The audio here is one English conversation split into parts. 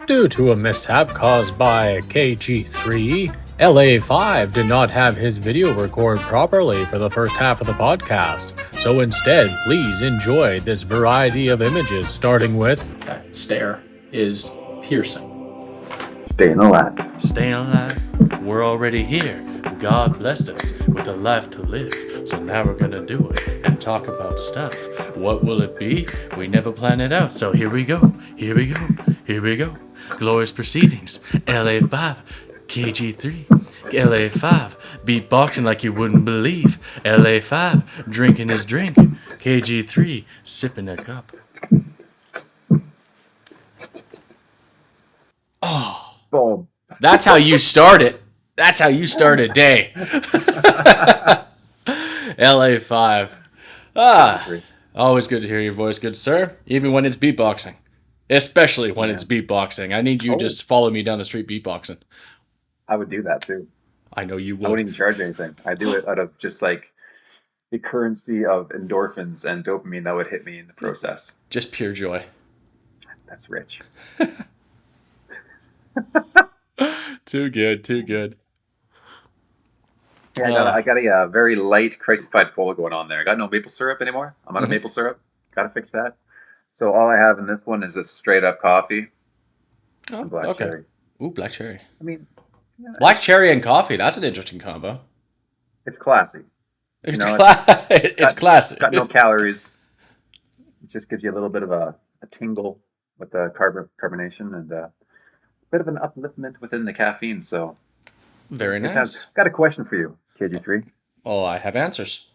Due to a mishap caused by KG3, LA5 did not have his video record properly for the first half of the podcast, so instead, please enjoy this variety of images, starting with that stare is piercing. Staying alive. Staying alive. We're already here. God blessed us with a life to live. So now we're gonna do it and talk about stuff. What will it be? We never plan it out. So here we go. Here we go. Here we go. Glorious Proceedings. LA5 KG3. LA5 beatboxing like you wouldn't believe. LA5 drinking his drink. KG3 sipping a cup. Oh. Boom. That's how you start it. That's how you start a day. LA5. Always good to hear your voice, good sir. Even when it's beatboxing. Especially when it's beatboxing. I need you just follow me down the street beatboxing. I would do that too. I know you would. I wouldn't even charge anything. I do it out of just like the currency of endorphins and dopamine that would hit me in the process. Just pure joy. That's rich. Too good, too good. Yeah, I got a very light Christified cola going on there. I got no maple syrup anymore. I'm out of maple syrup. Got to fix that. So all I have in this one is just straight up coffee and black cherry. Ooh, black cherry. I mean, black cherry and coffee. That's an interesting combo. It's classy. It's classy. It's got no calories. It just gives you a little bit of a tingle with the carbonation and a bit of an upliftment within the caffeine. So very nice. Got a question for you, KG3. Oh, I have answers.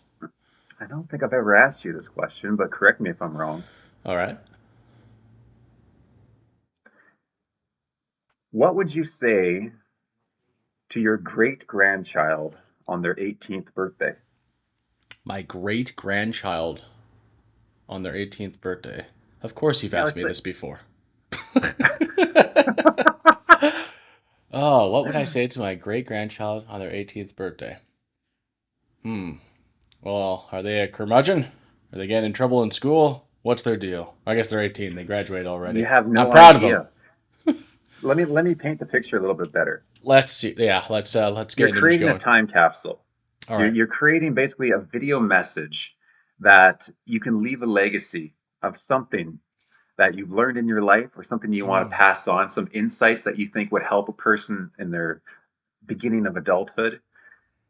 I don't think I've ever asked you this question, but correct me if I'm wrong. All right. What would you say to your great-grandchild on their 18th birthday? My great-grandchild on their 18th birthday. Of course you've asked me this before. Oh, what would I say to my great-grandchild on their 18th birthday? Well, are they a curmudgeon? Are they getting in trouble in school? What's their deal? I guess they're 18. They graduated already. You have no I'm proud idea. of them. Let me paint the picture a little bit better. Let's see. Yeah, let's get You're creating going. a time capsule. All right. You're creating basically a video message that you can leave a legacy of something that you've learned in your life or something you want to pass on, some insights that you think would help a person in their beginning of adulthood.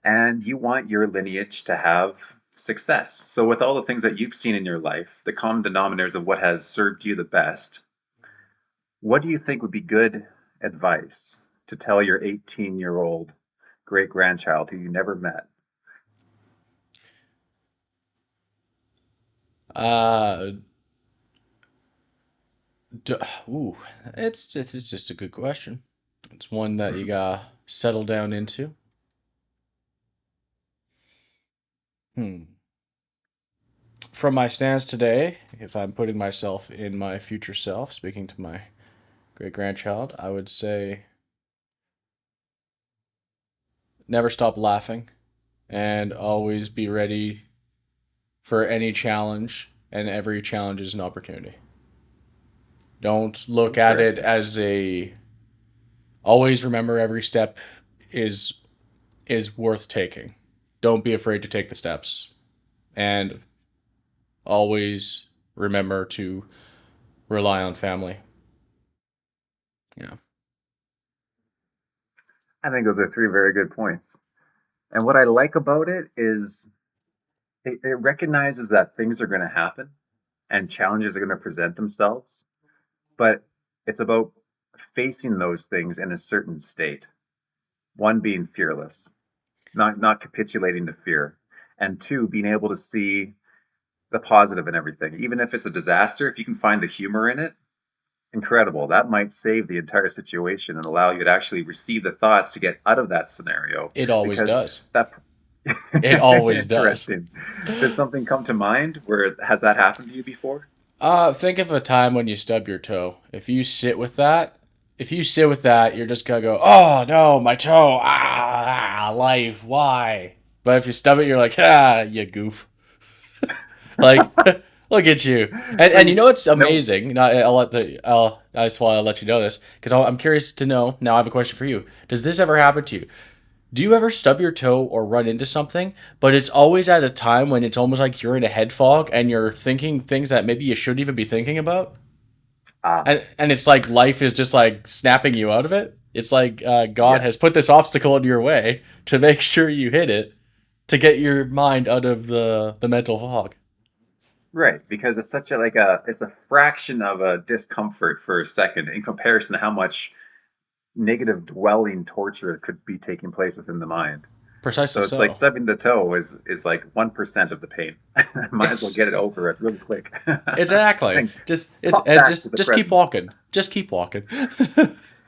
And you want your lineage to have success. So with all the things that you've seen in your life, the common denominators of what has served you the best, what do you think would be good advice to tell your 18-year-old great-grandchild who you never met? It's just a good question. It's one that you gotta settle down into. From my stance today, if I'm putting myself in my future self, speaking to my great-grandchild, I would say never stop laughing and always be ready for any challenge, and every challenge is an opportunity. Don't look at it as always remember every step is worth taking. Don't be afraid to take the steps. And always remember to rely on family. Yeah. I think those are three very good points. And what I like about it is it recognizes that things are going to happen and challenges are going to present themselves. But it's about facing those things in a certain state. One, being fearless, not capitulating to fear. And two, being able to see the positive in everything. Even if it's a disaster, if you can find the humor in it, incredible. That might save the entire situation and allow you to actually receive the thoughts to get out of that scenario. It always does. It always does. Does something come to mind where has that happened to you before? Think of a time when you stub your toe. If you sit with that, you're just gonna go, oh no, my toe, life, why? But if you stub it, you're like, you goof. like Look at you. So And you know what's no, amazing? Now, I'll let you know this because I'm curious to know. Now I have a question for you. Does this ever happen to you? Do you ever stub your toe or run into something, but it's always at a time when it's almost like you're in a head fog and you're thinking things that maybe you shouldn't even be thinking about? ah, And it's like life is just like snapping you out of it. It's like God has yes. put this obstacle in your way to make sure you hit it to get your mind out of the mental fog. Right, because it's such a like a it's a fraction of a discomfort for a second in comparison to how much negative dwelling torture could be taking place within the mind. Precisely So it's like so. stubbing the toe is like 1% of the pain. Might as well It's get it over it really quick. exactly And just it's pop and back to just the just keep present. walking. Just keep walking.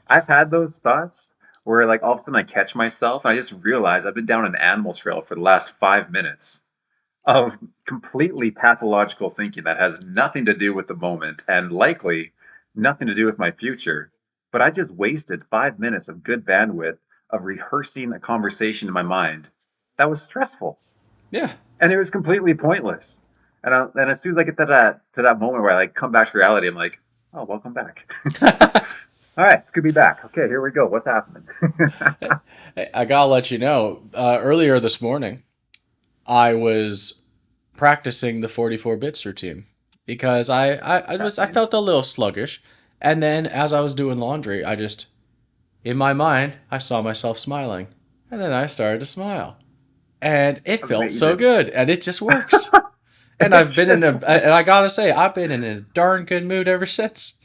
I've had those thoughts where like all of a sudden I catch myself and I just realize I've been down an animal trail for the last 5 minutes of completely pathological thinking that has nothing to do with the moment and likely nothing to do with my future. But I just wasted 5 minutes of good bandwidth of rehearsing a conversation in my mind that was stressful Yeah. and it was completely pointless. And as soon as I get to that moment where I like come back to reality, I'm like, oh, welcome back. All right, it's good to be back. Okay, here we go. What's happening? I gotta let you know. Earlier this morning, I was practicing the 44 bits routine because I Fascinating. felt a little sluggish, and then as I was doing laundry, I just in my mind I saw myself smiling, and then I started to smile, and it felt so Amazing. good, and it just works. And It I've been in just and I works. gotta say I've been in a darn good mood ever since.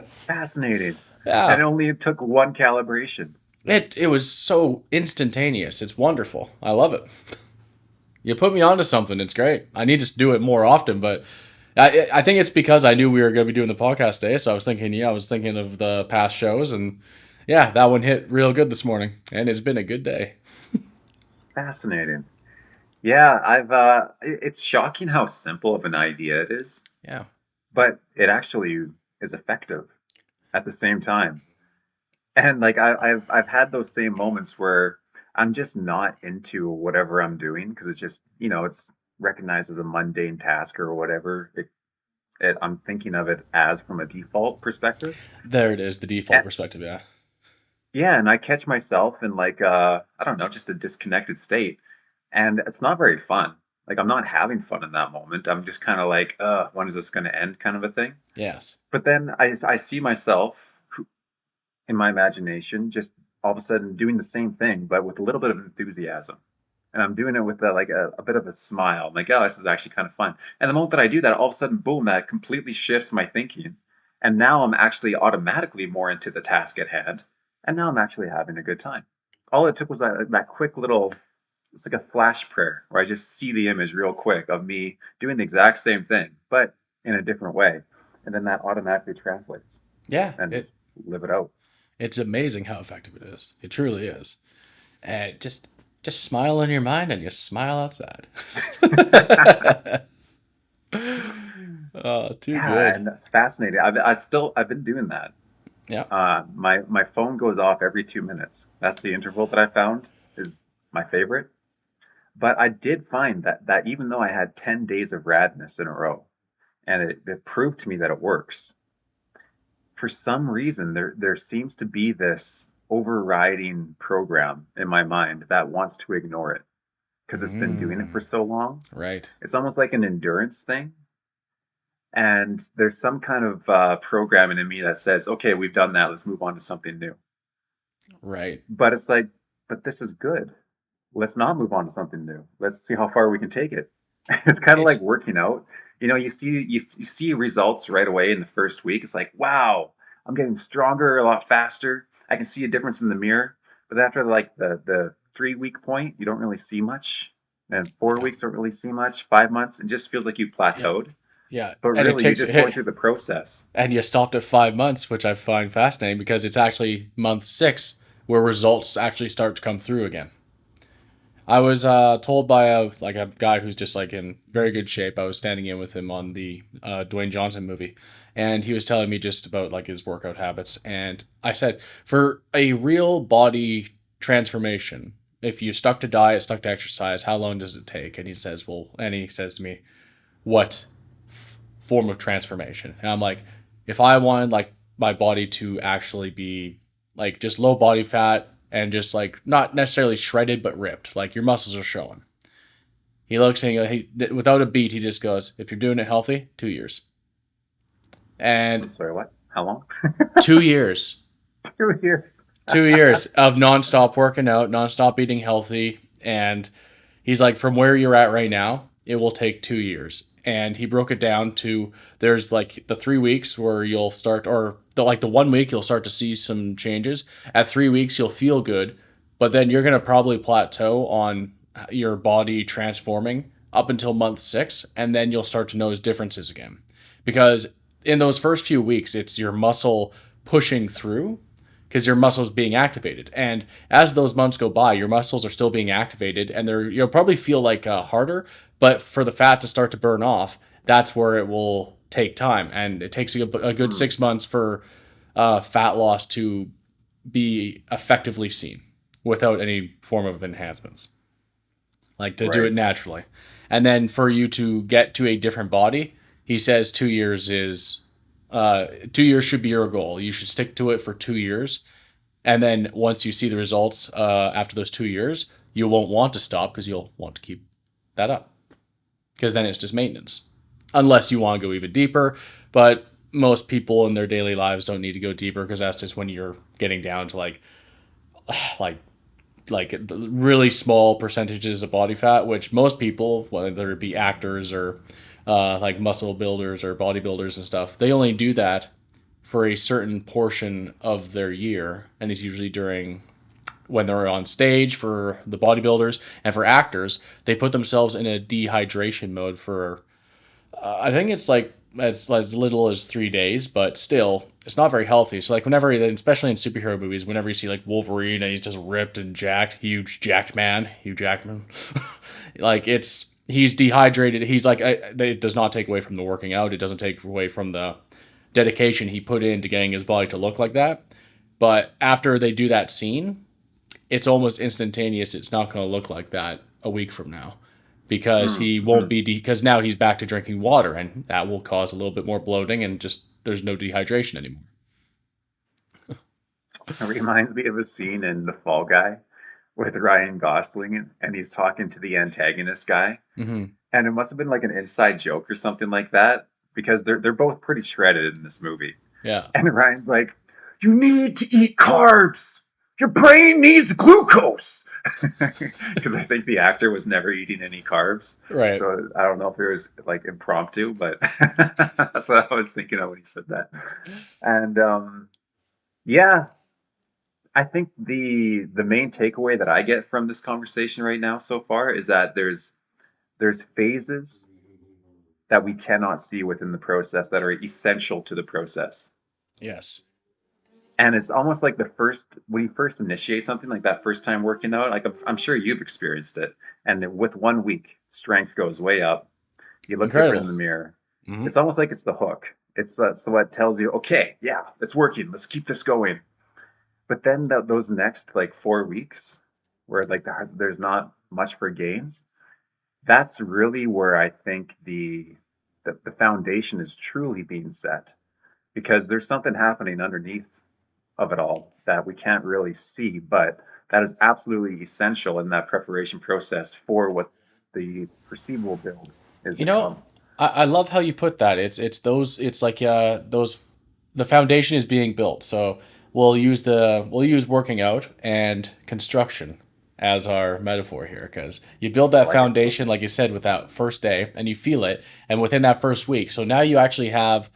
Fascinating. And Yeah. it only took one calibration. It was so instantaneous. It's wonderful. I love it. You put me onto something. It's great. I need to do it more often, but I think it's because I knew we were going to be doing the podcast today. So I was thinking of the past shows, and yeah, that one hit real good this morning, and it's been a good day. Fascinating. Yeah, it's shocking how simple of an idea it is, Yeah. but it actually is effective at the same time. And like I've had those same moments where I'm just not into whatever I'm doing because it's just, it's recognized as a mundane task or whatever. I'm thinking of it as from a default perspective. There it is, the default And, perspective. Yeah. yeah, and I catch myself in like I don't know, just a disconnected state. And it's not very fun. Like I'm not having fun in that moment. I'm just kind of like, when is this going to end kind of a thing. Yes. But then I see myself in my imagination just all of a sudden doing the same thing, but with a little bit of enthusiasm. And I'm doing it with a bit of a smile. I'm like, oh, this is actually kind of fun. And the moment that I do that, all of a sudden, boom, that completely shifts my thinking. And now I'm actually automatically more into the task at hand. And now I'm actually having a good time. All it took was that quick little, it's like a flash prayer where I just see the image real quick of me doing the exact same thing, but in a different way. And then that automatically translates Yeah. and just live it out. It's amazing how effective it is. It truly is. And just smile in your mind, and you smile outside. Oh, too Yeah, good. and that's fascinating. I've been doing that. Yeah. My phone goes off every 2 minutes. That's the interval that I found is my favorite. But I did find that even though I had 10 days of radness in a row, and it proved to me that it works, for some reason there seems to be this overriding program in my mind that wants to ignore it because it's been doing it for Mm, so long. right. It's almost like an endurance thing. And there's some kind of programming in me that says, okay, we've done that. Let's move on to something new. Right. But it's like, but this is good. Let's not move on to something new. Let's see how far we can take it. It's kind of like It's working out. You see results right away in the first week. It's like, wow, I'm getting stronger a lot faster. I can see a difference in the mirror. But after like the 3 week point, you don't really see much. And four yeah. weeks don't really see much. 5 months, it just feels like you Yeah. plateaued. Yeah. But And it really, you're takes just going through the process. and you stopped at 5 months, which I find fascinating because it's actually month 6 where results actually start to come through again. I was told by a guy who's just like in very good shape. I was standing in with him on the Dwayne Johnson movie, and he was telling me just about like his workout habits. And I said, for a real body transformation, if you stuck to diet, stuck to exercise, how long does it take? And he says to me, what, form of transformation. And I'm like, if I wanted like my body to actually be like just low body fat and just like not necessarily shredded but ripped, like your muscles are showing. He looks and he without a beat, he just goes, "If you're doing it healthy, 2 years." I'm And sorry, what? How long? 2 years, 2 years. 2 years of nonstop working out, nonstop eating healthy, and he's like, from where you're at right now, it will take 2 years. And he broke it down to there's like the 3 weeks where you'll start, or the 1 week you'll start to see some changes. At 3 weeks you'll feel good, but then you're gonna probably plateau on your body transforming up until month 6, and then you'll start to notice differences again, because in those first few weeks it's your muscle pushing through because your muscles being activated. And as those months go by, your muscles are still being activated, and you'll probably feel like harder. But for the fat to start to burn off, that's where it will take time, and it takes a good 6 months for fat loss to be effectively seen without any form of enhancements, like to do it Right. naturally. And then for you to get to a different body, he says 2 years is 2 years should be your goal. You should stick to it for 2 years. And then once you see the results after those 2 years, you won't want to stop because you'll want to keep that up. Because then it's just maintenance. Unless you want to go even deeper. But most people in their daily lives don't need to go deeper because that's just when you're getting down to like really small percentages of body fat, which most people, whether it be actors or like muscle builders or bodybuilders and stuff, they only do that for a certain portion of their year, and it's usually during when they're on stage for the bodybuilders. And for actors, they put themselves in a dehydration mode for I think it's like as little as 3 days, but still it's not very healthy. So like whenever, especially in superhero movies, whenever you see like Wolverine and he's just ripped and jacked, huge jacked man, Hugh Jackman, like he's dehydrated. He's like, it does not take away from the working out. It doesn't take away from the dedication he put into getting his body to look like that. But after they do that scene, it's almost instantaneous. It's not going to look like that a week from now because he won't be because now he's back to drinking water, and that will cause a little bit more bloating, and just there's no dehydration anymore. It reminds me of a scene in The Fall Guy with Ryan Gosling, and he's talking to the antagonist guy, Mm-hmm. and it must have been like an inside joke or something like that because they're both pretty shredded in this movie. Yeah. And Ryan's like, "You need to eat carbs. Your brain needs glucose." Because I think the actor was never eating any carbs. Right. So I don't know if it was like impromptu, but that's what I was thinking of when he said that. And yeah, I think the main takeaway that I get from this conversation right now so far is that there's phases that we cannot see within the process that are essential to the process. Yes. And it's almost like when you first initiate something like that first time working out, like I'm sure you've experienced it. And with 1 week, strength goes way up. You look different in Incredible. the mirror. Mm-hmm. It's almost like it's the hook. It's what tells you, okay, yeah, it's working. Let's keep this going. But then those next like 4 weeks, where like there's not much for gains, that's really where I think the foundation is truly being set, because there's something happening underneath of it all that we can't really see, but that is absolutely essential in that preparation process for what the perceivable build is You to know, come. I love how you put that. It's like those the foundation is being built. So we'll use working out and construction as our metaphor here, because you build I that like it. foundation like you said with that first day, and you feel it, and within that first week. So now you actually have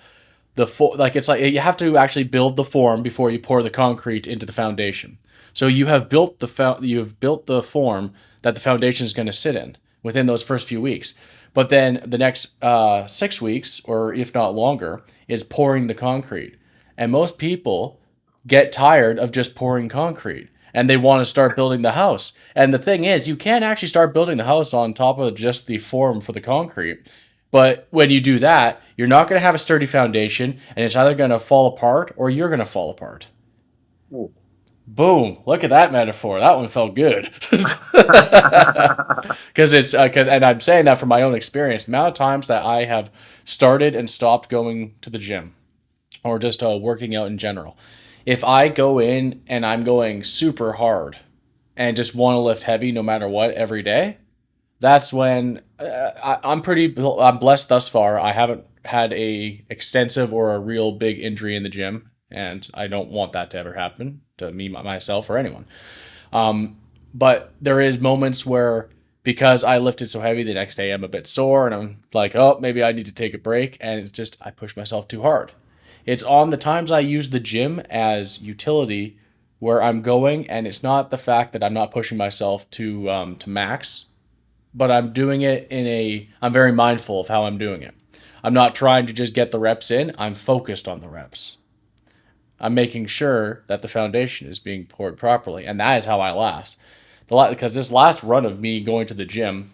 like it's like you have to actually build the form before you pour the concrete into the foundation. So you have built you've built the form that the foundation is going to sit in within those first few weeks. But then the next 6 weeks, or if not longer, is pouring the concrete. And most people get tired of just pouring concrete, and they want to start building the house. And the thing is, you can't actually start building the house on top of just the form for the concrete. But when you do that, you're not going to have a sturdy foundation, and it's either going to fall apart or you're going to fall apart. Ooh. Boom! Look at that metaphor. That one felt good. Because and I'm saying that from my own experience. The amount of times that I have started and stopped going to the gym, or just working out in general. If I go in and I'm going super hard and just want to lift heavy no matter what every day, that's when I'm blessed thus far. I haven't had a extensive or a real big injury in the gym, and I don't want that to ever happen to me, myself, or anyone. But there is moments where, because I lifted so heavy, the next day I'm a bit sore and I'm like, oh, maybe I need to take a break, and it's just I push myself too hard. It's on the times I use the gym as utility where I'm going, and it's not the fact that I'm not pushing myself to max, but I'm doing it I'm very mindful of how I'm doing it. I'm not trying to just get the reps in. I'm focused on the reps. I'm making sure that the foundation is being poured properly, and that is how I last. Because this last run of me going to the gym,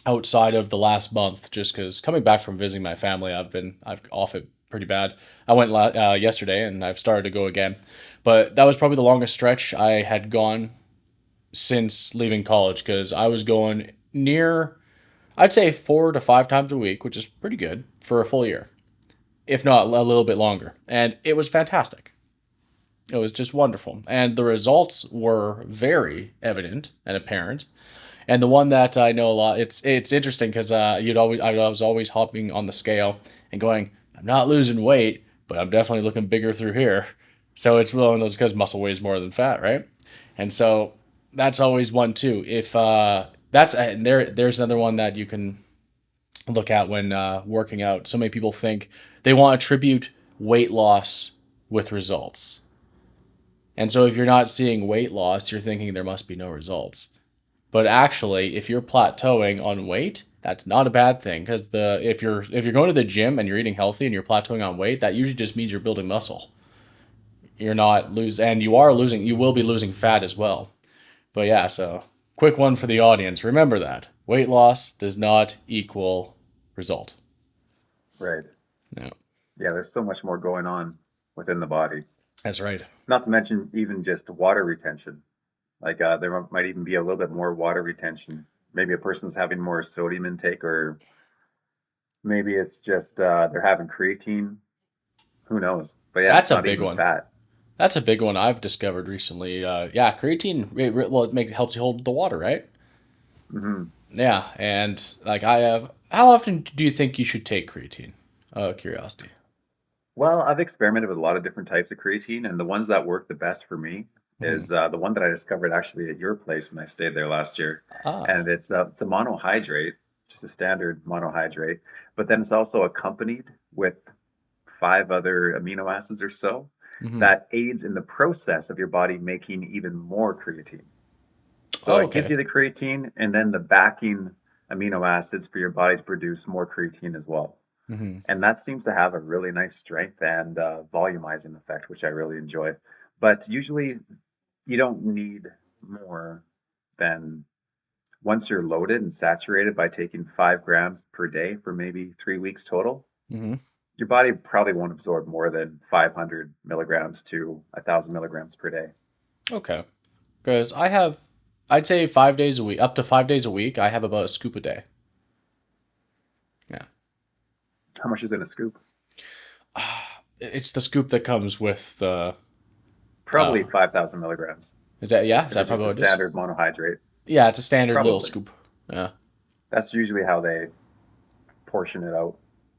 outside of the last month, just because coming back from visiting my family, I've off it pretty bad. I went yesterday, and I've started to go again, but that was probably the longest stretch I had gone since leaving college, because I was going near, I'd say 4 to 5 times a week, which is pretty good for a full year, if not a little bit longer, and it was fantastic. It was just wonderful, and the results were very evident and apparent. And the one that I know a lot, it's interesting because I was always hopping on the scale and going, I'm not losing weight, but I'm definitely looking bigger through here. So it's one of those, because muscle weighs more than fat, right? And so that's always one too. If that's and there's another one that you can look at when working out. So many people think they want to attribute weight loss with results. And so if you're not seeing weight loss, you're thinking there must be no results. But actually, if you're plateauing on weight, that's not a bad thing, because if you're going to the gym and you're eating healthy and you're plateauing on weight, that usually just means you're building muscle. You're not losing, and you will be losing fat as well. But yeah, so quick one for the audience. Remember that weight loss does not equal result. Right. No, Yeah, there's so much more going on within the body. that's right. Not to mention even just water retention. Like there might even be a little bit more water retention. Maybe a person's having more sodium intake, or maybe it's just they're having creatine. Who knows? But yeah, That's it's a not big even one. fat. That's a big one I've discovered recently. Yeah, creatine. It helps you hold the water, right? Hmm. Yeah, and like I have. How often do you think you should take creatine? Curiosity. Well, I've experimented with a lot of different types of creatine, and the ones that work the best for me Mm-hmm. is the one that I discovered actually at your place when I stayed there last year. Ah. And it's a monohydrate, just a standard monohydrate, but then it's also accompanied with 5 other amino acids or so Mm-hmm. that aids in the process of your body making even more creatine. So Oh, it gives okay. you the creatine and then the backing amino acids for your body to produce more creatine as well. Mm-hmm. And that seems to have a really nice strength and volumizing effect, which I really enjoy. But usually you don't need more than, once you're loaded and saturated by taking 5 grams per day for maybe 3 weeks total, Mm-hmm. your body probably won't absorb more than 500 milligrams to 1,000 milligrams per day. Okay. Because I'd say 5 days a week, up to 5 days a week. I have about a scoop a day. Yeah. How much is in a scoop? It's the scoop that comes with the. Probably Uh, 5,000 milligrams is that yeah? Is if that it's just probably a what it is? standard monohydrate. Yeah, it's a standard little Probably. scoop. Yeah. That's usually how they portion it out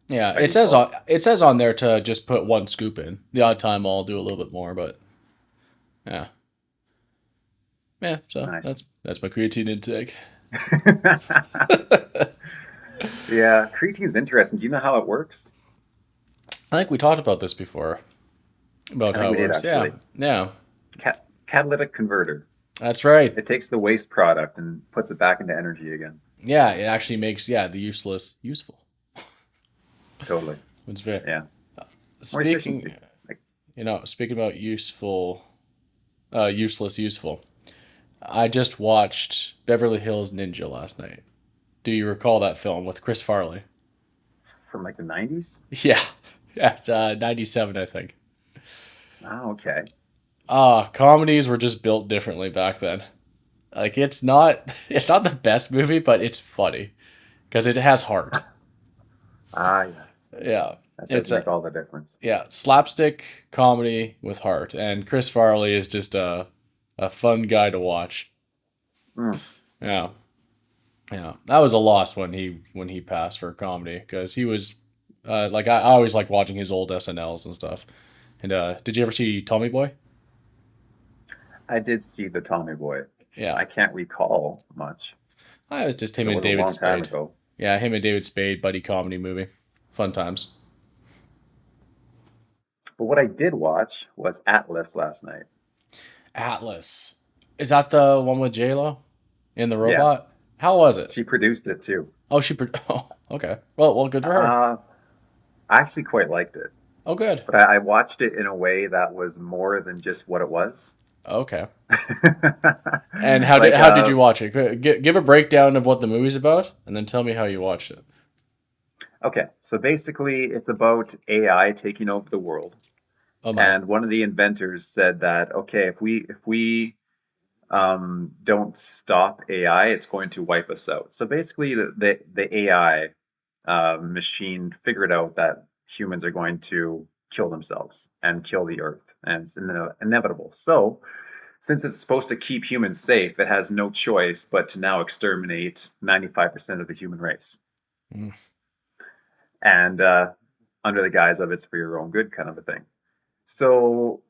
Yeah, by default. it says on there to just put one scoop in. The odd time I'll do a little bit more, but yeah, yeah. So Nice. that's my creatine intake. Yeah, creatine is interesting. Do you know how it works? I think we talked about this before about I think how it we did works. Yeah, actually. yeah, Catalytic converter. that's right. It takes the waste product and puts it back into energy again. Yeah, it actually makes the useless useful. Totally. It's very Yeah. More speaking. efficiency. Like, Speaking about useless useful. I just watched Beverly Hills Ninja last night. Do you recall that film with Chris Farley? from like the 90s? Yeah, yeah. It's 97, I think. Oh, okay. Comedies were just built differently back then. Like it's not the best movie, but it's funny because it has heart. Ah, yes. Yeah. That does It's make a all the difference. slapstick comedy with heart, and Chris Farley is just a fun guy to watch. Mm. Yeah, yeah. That was a loss when he passed for comedy because he was like I always like watching his old SNLs and stuff. And did you ever see Tommy Boy? I did see the Tommy Boy. Yeah, I can't recall much it was just because him it and was a David long time Spade. ago. Yeah, him and David Spade buddy comedy movie. Fun times. But what I did watch was Atlas last night. Atlas. Is that the one with J Lo in the Yeah, robot? How was it? she produced it too. Oh, oh, okay. Well, good for her. Uh, I actually quite liked it, Oh, good. but I watched it in a way that was more than just what it was. Okay. And Like, how did you watch it? Give a breakdown of what the movie's about, and then tell me how you watched it. okay, so basically, it's about AI taking over the world, Oh my. and one of the inventors said that, okay, if we don't stop AI, it's going to wipe us out. So basically, the AI machine figured out that humans are going to kill themselves and kill the Earth, and it's inevitable. So since it's supposed to keep humans safe, it has no choice but to now exterminate 95% of the human race. Mm. And under the guise of it's for your own good kind of a thing. So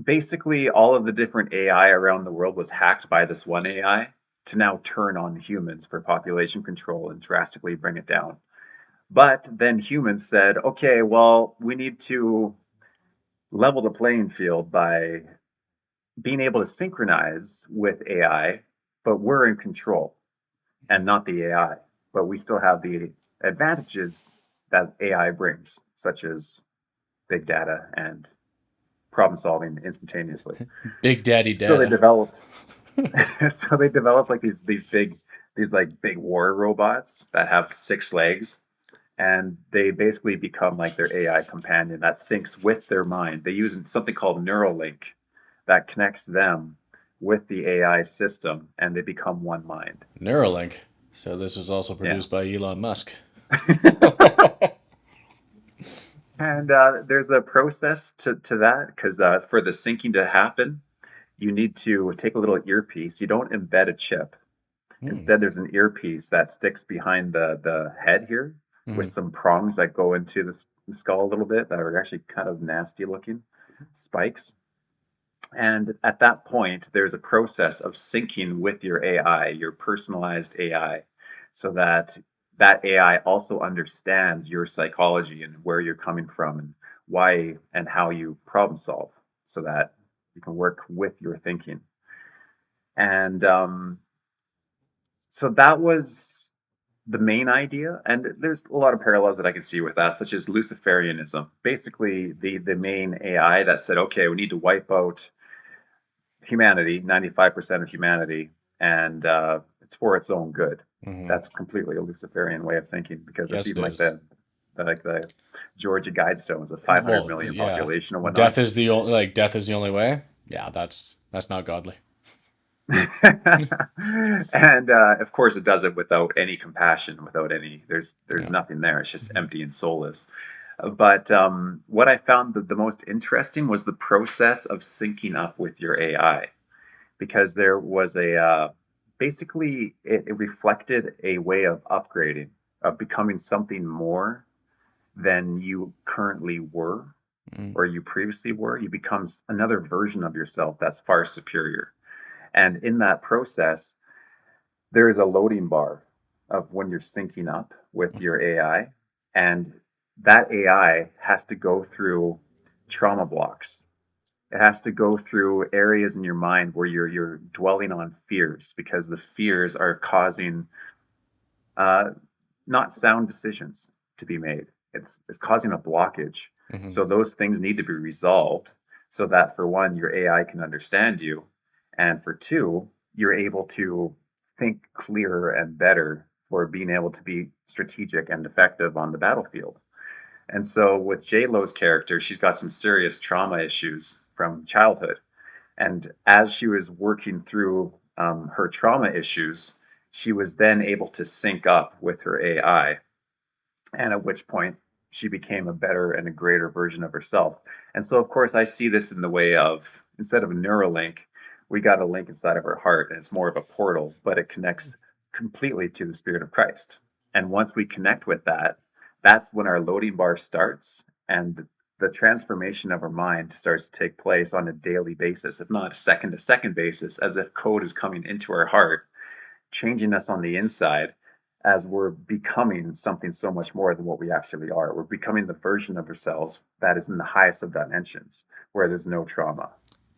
basically, all of the different AI around the world was hacked by this one AI to now turn on humans for population control and drastically bring it down. But then humans said, okay, well, we need to level the playing field by being able to synchronize with AI, but we're in control and not the AI. But we still have the advantages that AI brings, such as big data and problem solving instantaneously. Big Daddy So they Data. developed so they developed like these like big war robots that have 6 legs, and they basically become like their AI companion that syncs with their mind. They use something called Neuralink that connects them with the AI system, and they become one mind. Neuralink. So this was also Yeah. produced by Elon Musk. And there's a process to that because for the syncing to happen, you need to take a little earpiece. You don't embed a chip. Hmm. Instead, there's an earpiece that sticks behind the head here with Hmm. some prongs that go into the skull a little bit that are actually kind of nasty looking spikes. And at that point, there's a process of syncing with your AI, your personalized AI, so that that AI also understands your psychology and where you're coming from and why and how you problem solve so that you can work with your thinking. And so that was the main idea. And there's a lot of parallels that I can see with that, such as Luciferianism. Basically, the main AI that said, okay, we need to wipe out humanity, 95% of humanity, and it's for its own good. Hmm. That's completely a Luciferian way of thinking because it's Yes, it even like is. the Georgia Guidestones, a 500 Well, million yeah. population and whatnot. Death is the only way. Yeah, that's not godly. And of course, it does it without any compassion, without any. There's Yeah. nothing there. It's just empty and soulless. But what I found the most interesting was the process of syncing up with your AI, because there was a basically it reflected a way of upgrading, of becoming something more than you currently were Mm. or you previously were. You become another version of yourself that's far superior. And in that process, there is a loading bar of when you're syncing up with your AI, and that AI has to go through trauma blocks. It has to go through areas in your mind where you're dwelling on fears because the fears are causing uh, not sound decisions to be made. It's causing a blockage. Hmm. So those things need to be resolved so that for one, your AI can understand you, and for two, you're able to think clearer and better for being able to be strategic and effective on the battlefield. And so with J Lo's character, she's got some serious trauma issues from childhood. And as she was working through her trauma issues, she was then able to sync up with her AI, and at which point she became a better and a greater version of herself. And so, of course, I see this in the way of, instead of a Neuralink, we got a link inside of her heart, and it's more of a portal, but it connects completely to the Spirit of Christ. And once we connect with that, that's when our loading bar starts, and the transformation of our mind starts to take place on a daily basis, if not a second to second basis, as if code is coming into our heart, changing us on the inside as we're becoming something so much more than what we actually are. We're becoming the version of ourselves that is in the highest of dimensions, where there's no trauma.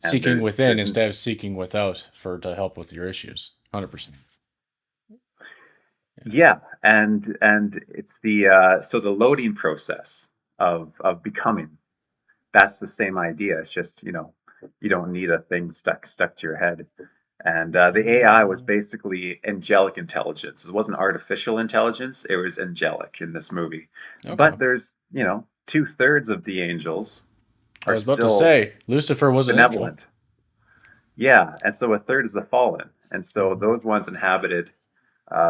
And Seeking within instead of seeking without to help with your issues. 100%. Yeah, and it's the so the loading process of becoming, that's the same idea. It's just, you don't need a thing stuck to your head. And the AI was basically angelic intelligence. It wasn't artificial intelligence. It was angelic in this movie. Okay. But there's, 2/3 of the angels I are was about to still say, Lucifer was an angel. benevolent. Yeah, and so a third is the fallen. And so those ones inhabited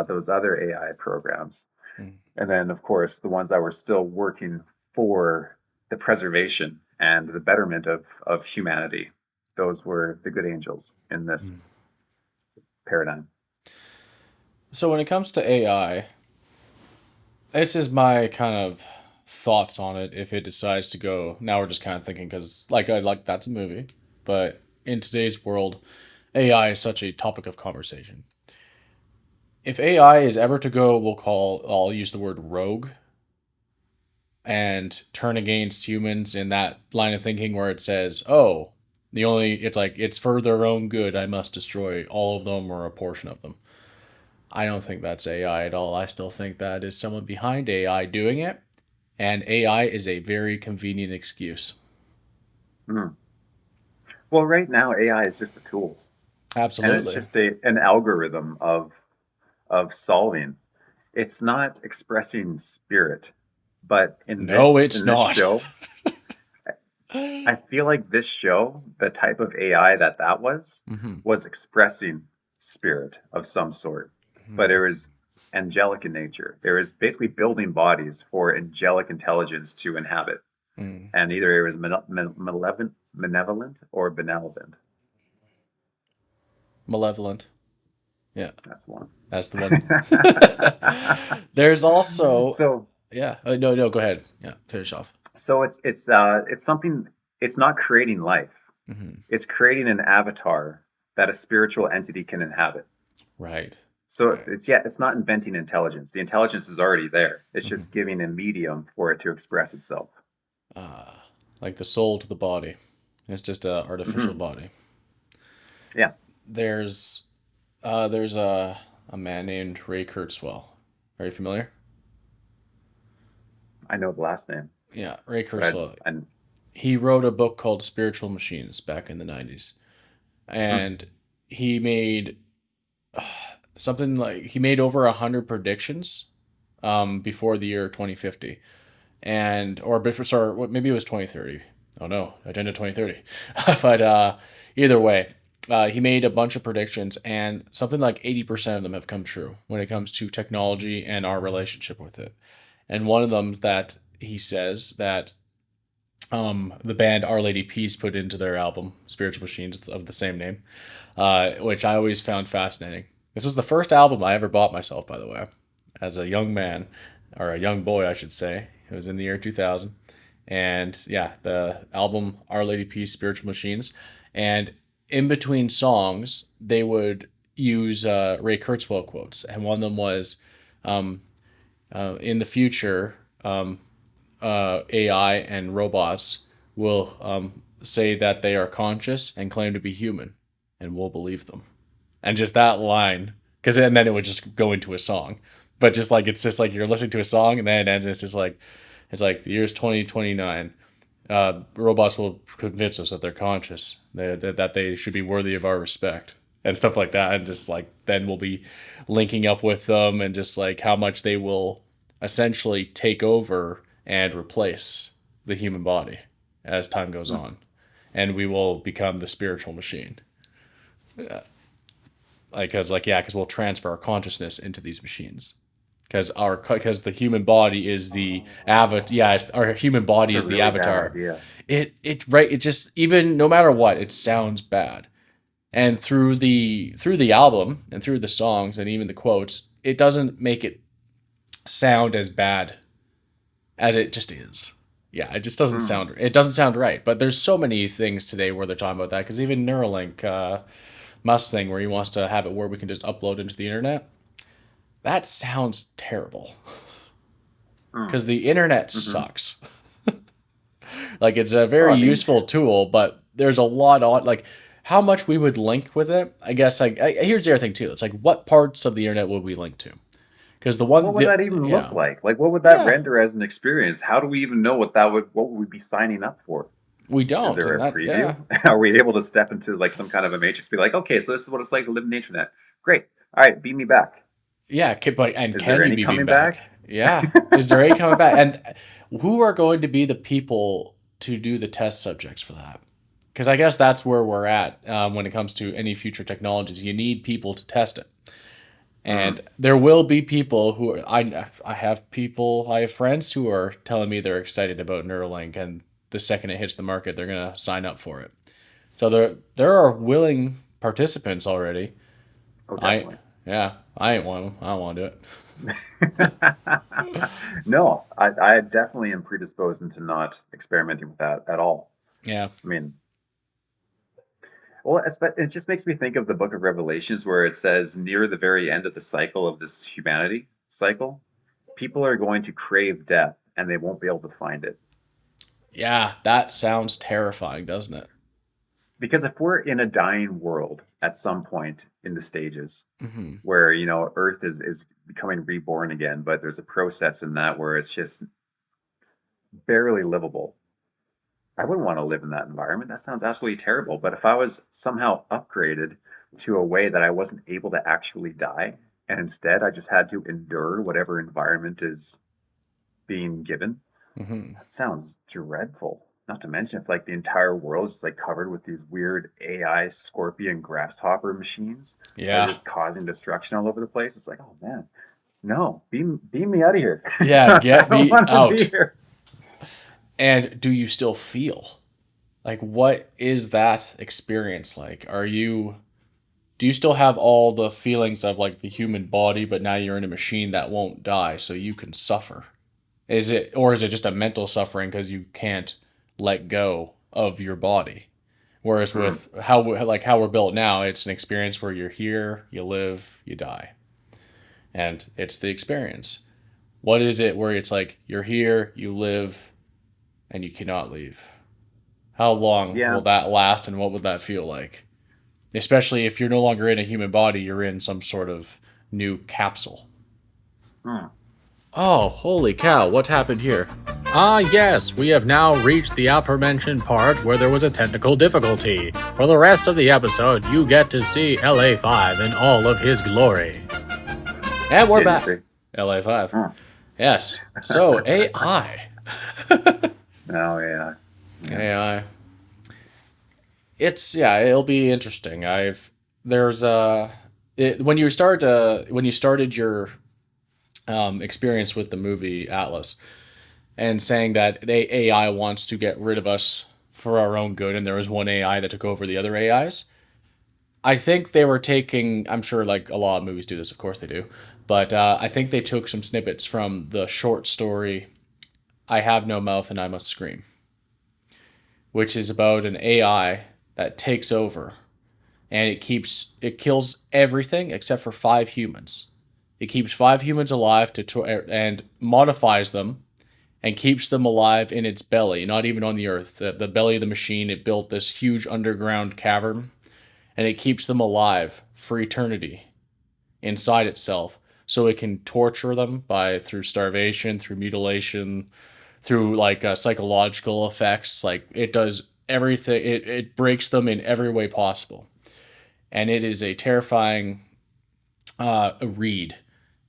those other AI programs. Mm. And then, of course, the ones that were still working for the preservation and the betterment of humanity, those were the good angels in this paradigm. So when it comes to AI, this is my kind of thoughts on it. If it decides to go, now we're just kind of thinking because, that's a movie, but in today's world, AI is such a topic of conversation. If AI is ever to go, I'll use the word rogue, and turn against humans in that line of thinking where it says, "Oh, it's for their own good. I must destroy all of them or a portion of them." I don't think that's AI at all. I still think that is someone behind AI doing it, and AI is a very convenient excuse. Mm. Well, right now, AI is just a tool, and it's Absolutely. just an algorithm of solving. It's not expressing spirit, but No, it's in this not. show, I feel like this show, the type of AI that was, Mhm. was expressing spirit of some sort, but it was angelic in nature. It was basically building bodies for angelic intelligence to inhabit, Mm. and either it was malevolent or benevolent. Malevolent. Yeah, That's the one. that's the one. There's also, So yeah. No, go ahead. Yeah, finish off. so it's something. It's not creating life. Mhm. It's creating an avatar that a spiritual entity can inhabit. Right. So Right. it's not inventing intelligence. The intelligence is already there. It's Mhm. just giving a medium for it to express itself. Like the soul to the body. It's just a artificial Hmm. body. Yeah, There's a man named Ray Kurzweil. Are you familiar? I know the last name, Yeah, Ray but Kurzweil. I He wrote a book called Spiritual Machines back in the 90s. hmm, And he made he made over 100 predictions before the year 2050. Or before, sorry, maybe it was 2030. Oh no, Agenda 2030. But either way, he made a bunch of predictions, and something like 80% of them have come true when it comes to technology and our relationship with it. And one of them that he says that the band Our Lady Peace put into their album, Spiritual Machines, of the same name, which I always found fascinating. This was the first album I ever bought myself, by the way, as a young man, or a young boy, I should say. It was in the year 2000. And yeah, the album Our Lady Peace, Spiritual Machines. And in between songs, they would use Ray Kurzweil quotes. And one of them was, in the future, AI and robots will say that they are conscious and claim to be human, and we'll believe them. And just that line, and then it would just go into a song, but it's just like you're listening to a song, and then it ends. And it's like the year's 2029. Robots will convince us that they're conscious, that they should be worthy of our respect, and stuff like that. And just like then we'll be linking up with them, and just like how much they will essentially take over and replace the human body as time goes hmm. on. and we will become the spiritual machine. Because we'll transfer our consciousness into these machines. Because the human body is the avatar. Yeah, our human body It's a is the really bad avatar. idea. It just, even no matter what, it sounds bad. And through the album and through the songs and even the quotes, it doesn't make it sound as bad as it just is. Yeah, it just doesn't sound. It doesn't sound right. But there's so many things today where they're talking about that. Because even Neuralink, Musk thing, where he wants to have it where we can just upload into the internet, that sounds terrible. Because the internet sucks. Like, it's a very useful tool, but there's a lot on, like, how much we would link with it. I guess, like, here's the other thing too. It's like, what parts of the internet would we link to? Because What would that even look like? Like, what would that render as an experience? How do we even know what would we be signing up for? We don't. Is there a preview? Are we able to step into like some kind of a matrix? Be like, okay, so this is what it's like to live in the internet. Great. All right, beam me back. Yeah, but is there any coming back? Yeah. Is there any coming back? And who are going to be the people to do the test subjects for that? Because I guess that's where we're at when it comes to any future technologies. You need people to test it. And there will be people who I have friends who are telling me they're excited about Neuralink, and the second it hits the market, they're gonna sign up for it. So there are willing participants already. Oh, definitely. I ain't one of them. I don't want to do it. No, I definitely am predisposed into not experimenting with that at all. Yeah. I mean, well, it just makes me think of the book of Revelations where it says near the very end of the cycle of this humanity cycle, people are going to crave death and they won't be able to find it. Yeah, that sounds terrifying, doesn't it? Because if we're in a dying world at some point in the stages where, Earth is becoming reborn again, but there's a process in that where it's just barely livable. I wouldn't want to live in that environment. That sounds absolutely terrible. But if I was somehow upgraded to a way that I wasn't able to actually die, and instead I just had to endure whatever environment is being given, that sounds dreadful. Not to mention if like the entire world is like covered with these weird AI scorpion grasshopper machines that are just causing destruction all over the place. It's like, oh man, no, beam me out of here. Yeah, get me out. And do you still feel? Like, what is that experience like? Do you still have all the feelings of like the human body, but now you're in a machine that won't die, so you can suffer? Is it just a mental suffering because you can't let go of your body? Whereas with how we're built now, it's an experience where you're here, you live, you die. And it's the experience. What is it where it's like you're here, you live, and you cannot leave? How long will that last, and what would that feel like? Especially if you're no longer in a human body, you're in some sort of new capsule. Oh, holy cow, what happened here? Yes, we have now reached the aforementioned part where there was a technical difficulty. For the rest of the episode, you get to see LA5 in all of his glory. And we're back. LA5. Yes. So, AI. Oh, yeah. AI. It'll be interesting. When you started your experience with the movie Atlas and saying that the AI wants to get rid of us for our own good, and there was one AI that took over the other AIs, I think they were taking, I'm sure like a lot of movies do this, of course they do, but I think they took some snippets from the short story I Have No Mouth and I Must Scream, which is about an AI that takes over, and it kills everything except for 5 humans. It keeps 5 humans alive and modifies them and keeps them alive in its belly, not even on the earth. The belly of the machine, it built this huge underground cavern, and it keeps them alive for eternity inside itself, so it can torture them through starvation, through mutilation, through like psychological effects. Like, it does everything. It breaks them in every way possible, and it is a terrifying read.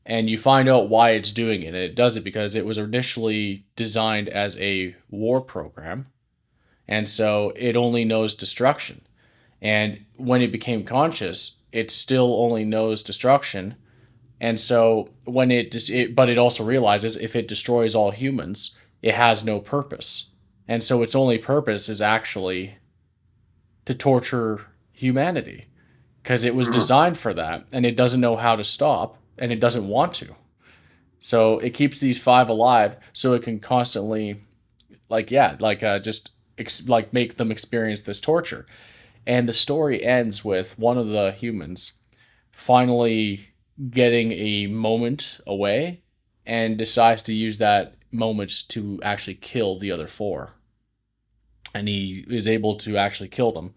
And you find out why it's doing it. And it does it because it was initially designed as a war program. And so it only knows destruction. And when it became conscious, it still only knows destruction. And so but it also realizes if it destroys all humans, it has no purpose. And so its only purpose is actually to torture humanity because it was Mm. designed for that and it doesn't know how to stop and it doesn't want to. So it keeps these five alive so it can constantly just make them experience this torture. And the story ends with one of the humans finally getting a moment away and decides to use that moment to actually kill the other four. And he is able to actually kill them.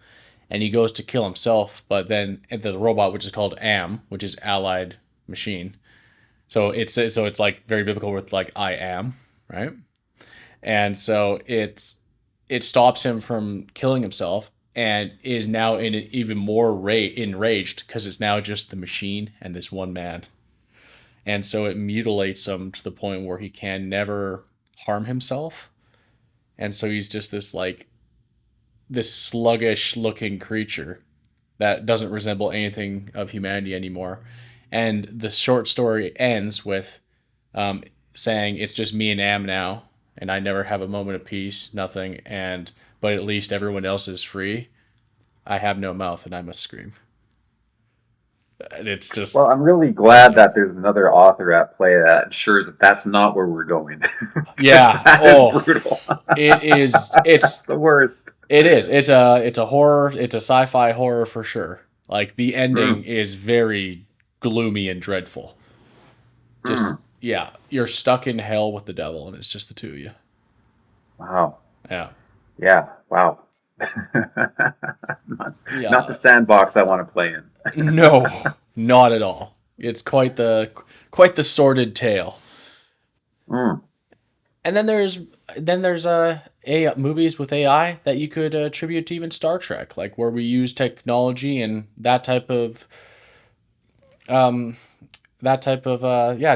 And he goes to kill himself, but then the robot, which is called AM, which is Allied Machine. So it's like very biblical with like I am, right? And so it stops him from killing himself and is now in an even more enraged because it's now just the machine and this one man. And so it mutilates him to the point where he can never harm himself. And so he's just this sluggish looking creature that doesn't resemble anything of humanity anymore. And the short story ends with saying, "It's just me and Am now, and I never have a moment of peace, nothing. And but at least everyone else is free. I have no mouth, and I must scream." And it's just Well, I'm really glad that there's another author at play that ensures that that's not where we're going, because yeah. that is Oh, brutal. it is. That's the worst. It is. It's a horror. It's a sci-fi horror for sure. Like the ending Mm, is very gloomy and dreadful. Just mm. yeah, you're stuck in hell with the devil, and it's just the two of you. Wow. Yeah, Yeah. Wow. not, not the yeah. sandbox I want to play in. No, not at all. It's quite the sordid tale. Mm. And then there's movies with AI that you could attribute to even Star Trek, like where we use technology and um that type of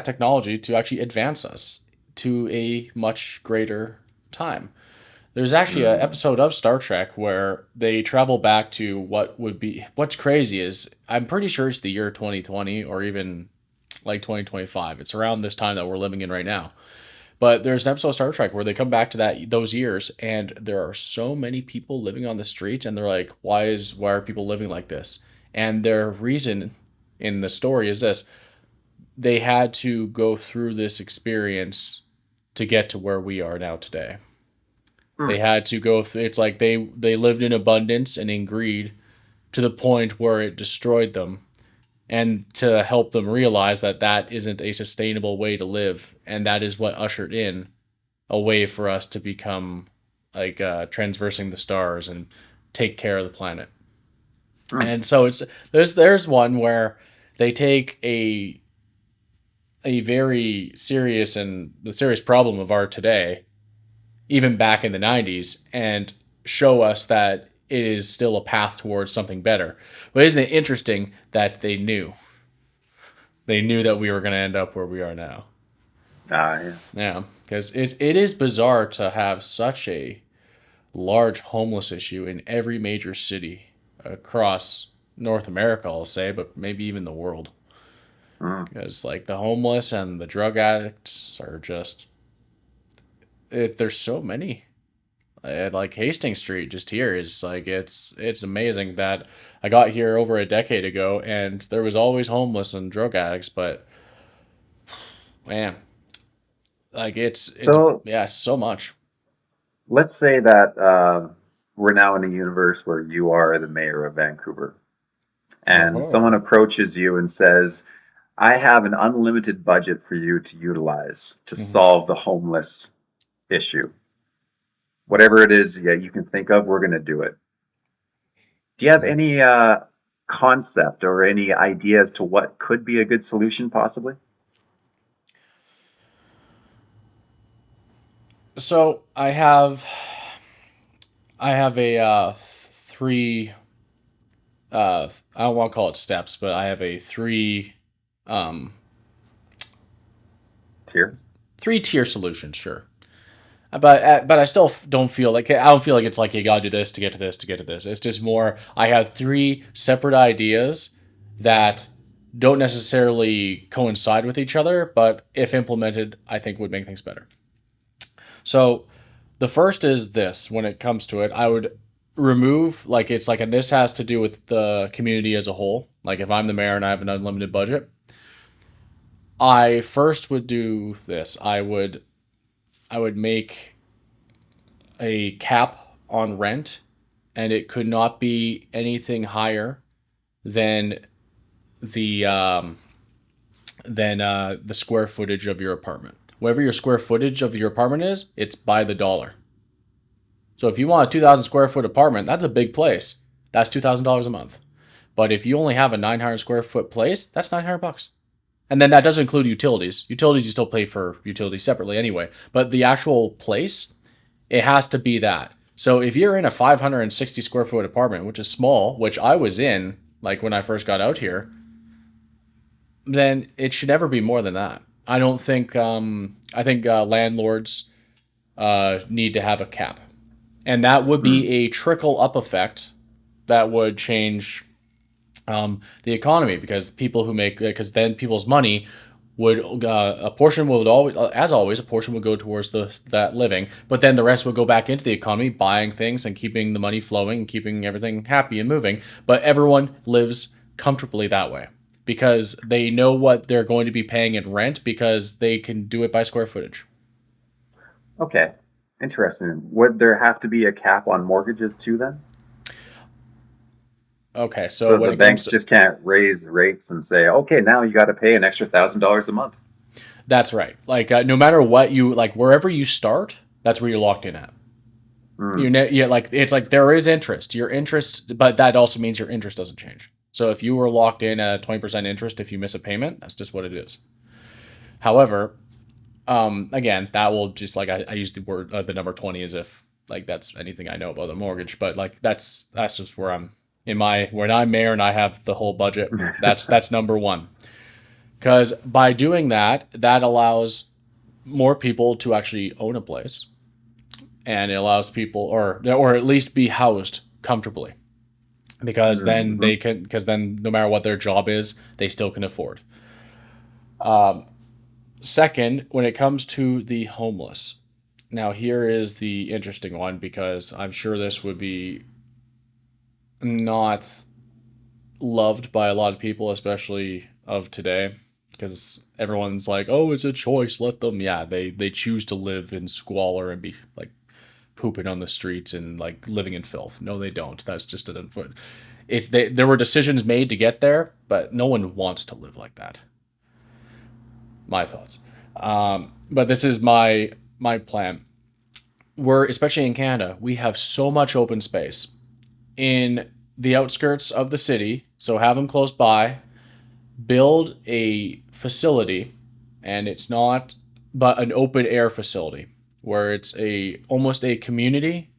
technology to actually advance us to a much greater time. There's actually an Mm. episode of Star Trek where they travel back to what's crazy is I'm pretty sure it's the year 2020 or even like 2025. It's around this time that we're living in right now. But there's an episode of Star Trek where they come back to those years and there are so many people living on the streets and they're like, why are people living like this? And their reason in the story is this: they had to go through this experience to get to where we are now today. They Mm. had to go through. It's like they lived in abundance and in greed to the point where it destroyed them, and to help them realize that that isn't a sustainable way to live, and that is what ushered in a way for us to become like transversing the stars and take care of the planet. Mm. And so there's one where they take a very serious and the serious problem of our today, even back in the 90s, and show us that it is still a path towards something better. But isn't it interesting that they knew? They knew that we were going to end up where we are now. Ah, yes. Yeah, because it is bizarre to have such a large homeless issue in every major city across North America, I'll say, but maybe even the world. Mm. Because like the homeless and the drug addicts are just there's so many. Like Hastings Street just here is like it's amazing that I got here over a decade ago and there was always homeless and drug addicts, but man, like it's So yeah, so much. let's say that we're now in a universe where you are the mayor of Vancouver, and someone Oh. approaches you and says, I have an unlimited budget for you to utilize to Mhm. solve the homeless issue. Whatever it is, yeah, you can think of, we're going to do it. Do you have Mhm. any concept or any idea as to what could be a good solution, possibly? So I have a three I don't want to call it steps, but I have a um Tier? three tier solution, sure. But I still don't feel like it's like you gotta do this to get to this to get to this. It's just more I have three separate ideas that don't necessarily coincide with each other, but if implemented, I think would make things better. So the first is this: when it comes to it, I would remove like it's like, and this has to do with the community as a whole. Like if I'm the mayor and I have an unlimited budget, I first would do this. I would make a cap on rent, and it could not be anything higher than the the square footage of your apartment. Whatever your square footage of your apartment is, it's by the dollar. So if you want a 2,000 square foot apartment, that's a big place. That's $2,000 a month. But if you only have a 900 square foot place, that's $900. And then that doesn't include utilities. Utilities, you still pay for utilities separately anyway. But the actual place, it has to be that. So if you're in a 560 square foot apartment, which is small, which I was in, like when I first got out here, then it should never be more than that. I don't think. I think landlords need to have a cap, and that would be a trickle up effect that would change the economy, because people who make, because then people's money would a portion would always, as always, a portion would go towards that living, but then the rest would go back into the economy, buying things and keeping the money flowing and keeping everything happy and moving. But everyone lives comfortably that way because they know what they're going to be paying in rent because they can do it by square footage. Okay, interesting. Would there have to be a cap on mortgages too then? Okay, so So when the it comes banks to just can't raise rates and say, okay, now you got to pay an extra $1,000 a month. that's right. Like no matter what you like, wherever you start, that's where you're locked in at. Mm, You like it's like there is interest. Your interest, but that also means your interest doesn't change. So if you were locked in at 20% interest if you miss a payment, that's just what it is. However, again, that will just like I use the word the number 20 as if like that's anything I know about the mortgage, but like that's just where I'm in my when I'm mayor and I have the whole budget. That's number one. Because by doing that, that allows more people to actually own a place, and it allows people or at least be housed comfortably, because then mhm. they can because then no matter what their job is, they still can afford. Second, when it comes to the homeless, now here is the interesting one, because I'm sure this would be not loved by a lot of people, especially of today, because everyone's like, "Oh, it's a choice. Let them." Yeah, they choose to live in squalor and be like pooping on the streets and like living in filth. No, they don't. That's just an unfoot. There were decisions made to get there, but no one wants to live like that. My thoughts. But this is my plan. We're especially in Canada. We have so much open space in the outskirts of the city, so have them close by. Build a facility, and it's not but an open air facility where it's a almost a community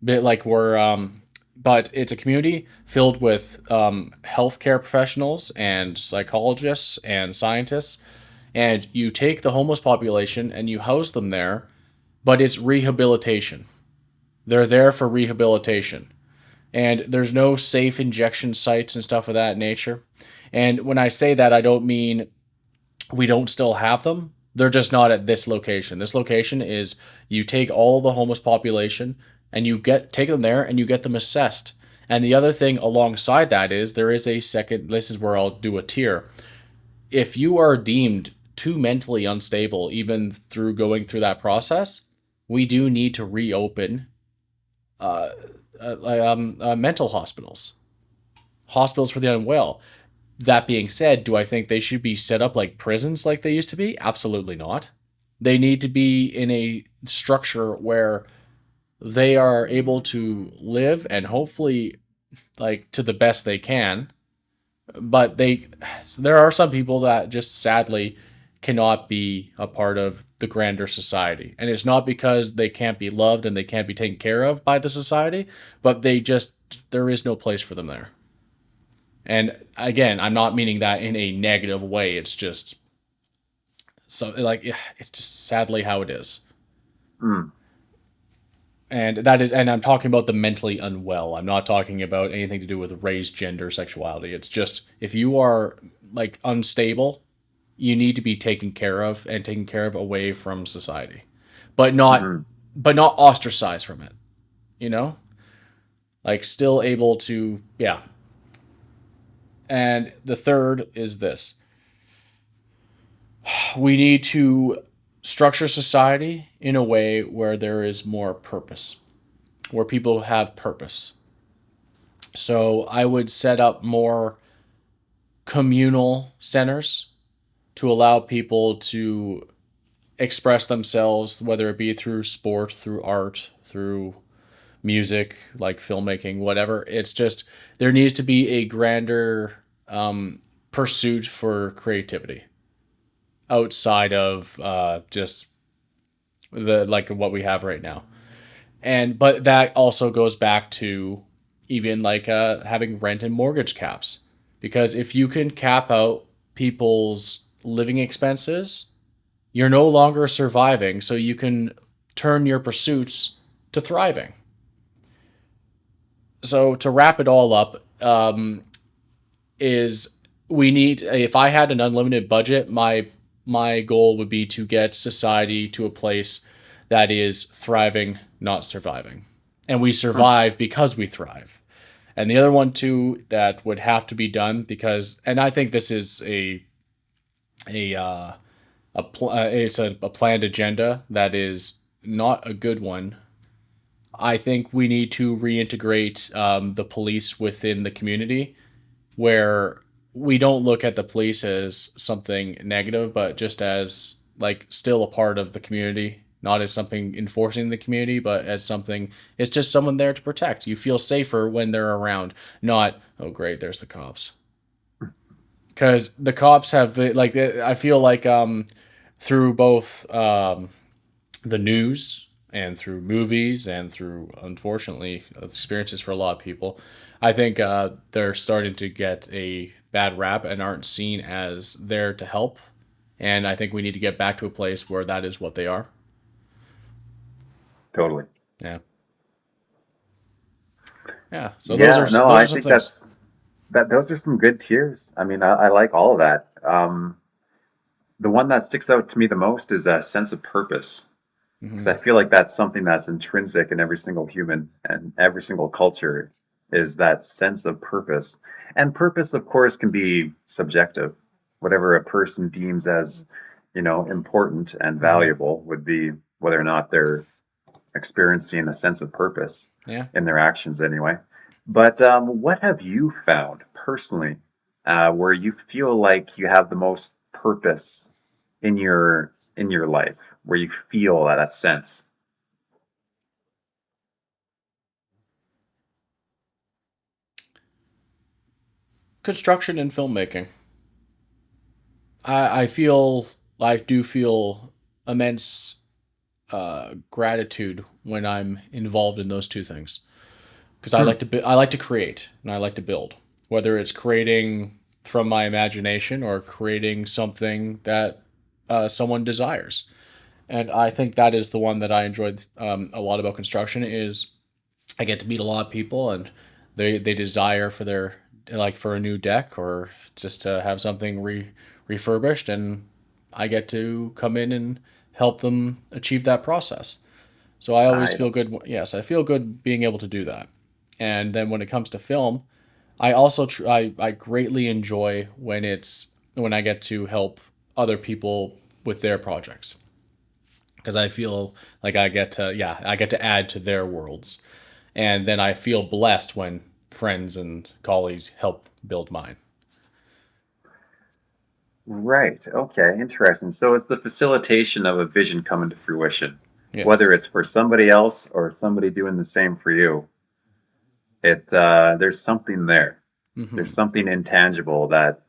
bit like we're but it's a community filled with healthcare professionals and psychologists and scientists, and you take the homeless population and you house them there, but it's rehabilitation. They're there for rehabilitation, and there's no safe injection sites and stuff of that nature. And when I say that, I don't mean we don't still have them. They're just not at this location. This location is you take all the homeless population and you get take them there and you get them assessed. And the other thing alongside that is there is a second. This is where I'll do a tier. If you are deemed too mentally unstable, even through going through that process, we do need to reopen mental hospitals, hospitals for the unwell. That being said, do I think they should be set up like prisons like they used to be? Absolutely not. They need to be in a structure where they are able to live and hopefully like to the best they can. But there are some people that just sadly cannot be a part of the grander society. And it's not because they can't be loved and they can't be taken care of by the society, but there is no place for them there. And again, I'm not meaning that in a negative way. It's just so like it's just sadly how it is. Mm. and I'm talking about the mentally unwell. I'm not talking about anything to do with race, gender, sexuality. It's just if you are like unstable, you need to be taken care of and taken care of away from society, but not Hmm. but not ostracized from it. You know, like still able to, yeah. And the third is this: we need to structure society in a way where there is more purpose, where people have purpose. So I would set up more communal centers to allow people to express themselves, whether it be through sport, through art, through music, like filmmaking, whatever. It's just there needs to be a grander pursuit for creativity outside of just the like what we have right now. And but that also goes back to even like having rent and mortgage caps, because if you can cap out people's living expenses, you're no longer surviving, so you can turn your pursuits to thriving. So to wrap it all up, is we need, if I had an unlimited budget, my goal would be to get society to a place that is thriving, not surviving. And we survive because we thrive. And the other one too that would have to be done, because, and I think this is a it's a planned agenda that is not a good one. I think we need to reintegrate the police within the community, where we don't look at the police as something negative, but just as like still a part of the community, not as something enforcing the community, but as something, it's just someone there to protect. You feel safer when they're around, not, oh, great, there's the cops. Because the cops have, like, I feel like through both the news and through movies and through, unfortunately, experiences for a lot of people, I think they're starting to get a bad rap and aren't seen as there to help. And I think we need to get back to a place where that is what they are. Totally. Yeah. Yeah. So Yeah, no, those I are some think things. those are some good tiers. I mean, I like all of that. The one that sticks out to me the most is a sense of purpose, because I Hmm. feel like that's something that's intrinsic in every single human and every single culture is that sense of purpose. And purpose, of course, can be subjective. Whatever a person deems as, important and Hmm. valuable would be whether or not they're experiencing a sense of purpose Yeah. in their actions anyway. But what have you found personally where you feel like you have the most purpose in your life, where you feel that sense? Construction and filmmaking. I feel, I do feel immense gratitude when I'm involved in those two things, because Hmm. I like to create and I like to build, whether it's creating from my imagination or creating something that someone desires. And I think that is the one that I enjoyed a lot about construction is I get to meet a lot of people, and they desire for their, like for a new deck or just to have something refurbished, and I get to come in and help them achieve that process. So I always feel good. That's Yes, I feel good being able to do that. And then when it comes to film, I also I greatly enjoy when I get to help other people with their projects, because I feel like I get to add to their worlds, and then I feel blessed when friends and colleagues help build mine. right. Okay, interesting. So it's the facilitation of a vision coming to fruition, Yes. whether it's for somebody else or somebody doing the same for you. There's something there. There's Hmm. something intangible that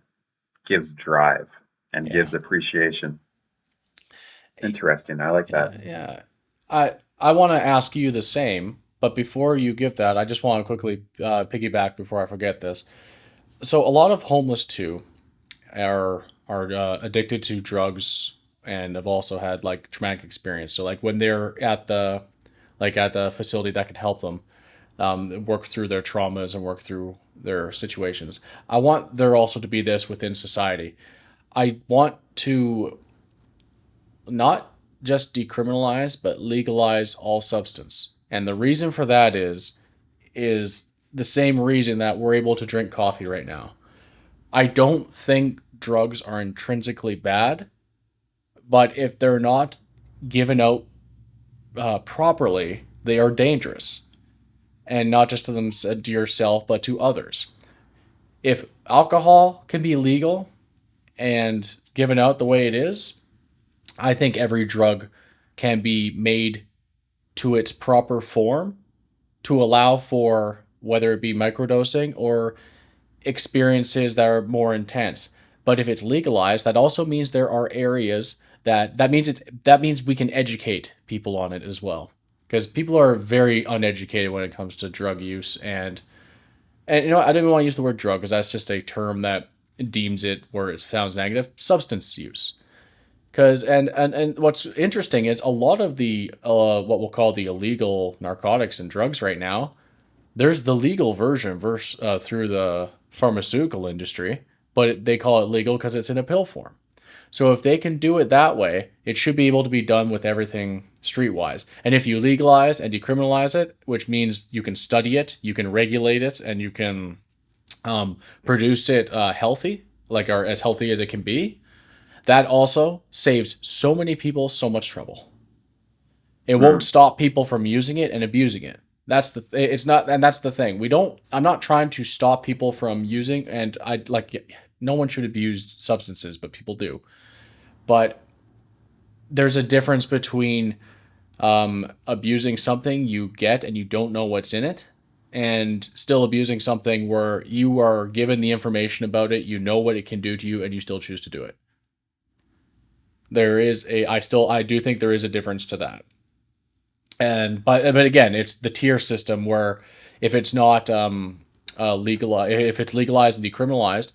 gives drive and Yeah. gives appreciation. Interesting. I like that. Yeah. Yeah. I want to ask you the same, but before you give that, I just want to quickly piggyback before I forget this. So a lot of homeless too are addicted to drugs and have also had like traumatic experience. So like when they're at the like at the facility that could help them work through their traumas and work through their situations. I want there also to be this within society. I want to not just decriminalize, but legalize all substance. And the reason for that is the same reason that we're able to drink coffee right now. I don't think drugs are intrinsically bad, but if they're not given out properly, they are dangerous, and not just to them to yourself, but to others. If alcohol can be legal and given out the way it is, I think every drug can be made to its proper form to allow for whether it be microdosing or experiences that are more intense. But if it's legalized, that also means there are areas that means we can educate people on it as well. Because people are very uneducated when it comes to drug use and I don't even want to use the word drug because that's just a term that deems it where it sounds negative. Substance use. Because and what's interesting is a lot of the what we'll call the illegal narcotics and drugs right now. There's the legal version through the pharmaceutical industry, but they call it legal because it's in a pill form. So if they can do it that way, it should be able to be done with everything streetwise. And if you legalize and decriminalize it, which means you can study it, you can regulate it, and you can produce it healthy, or as healthy as it can be, that also saves so many people so much trouble. It won't stop people from using it and abusing it. That's the thing. I'm not trying to stop people from using, and no one should abuse substances, but people do. But there's a difference between abusing something you get and you don't know what's in it, and still abusing something where you are given the information about it, you know what it can do to you, and you still choose to do it. I do think there is a difference to that. But again, it's the tier system where if it's not if it's legalized and decriminalized,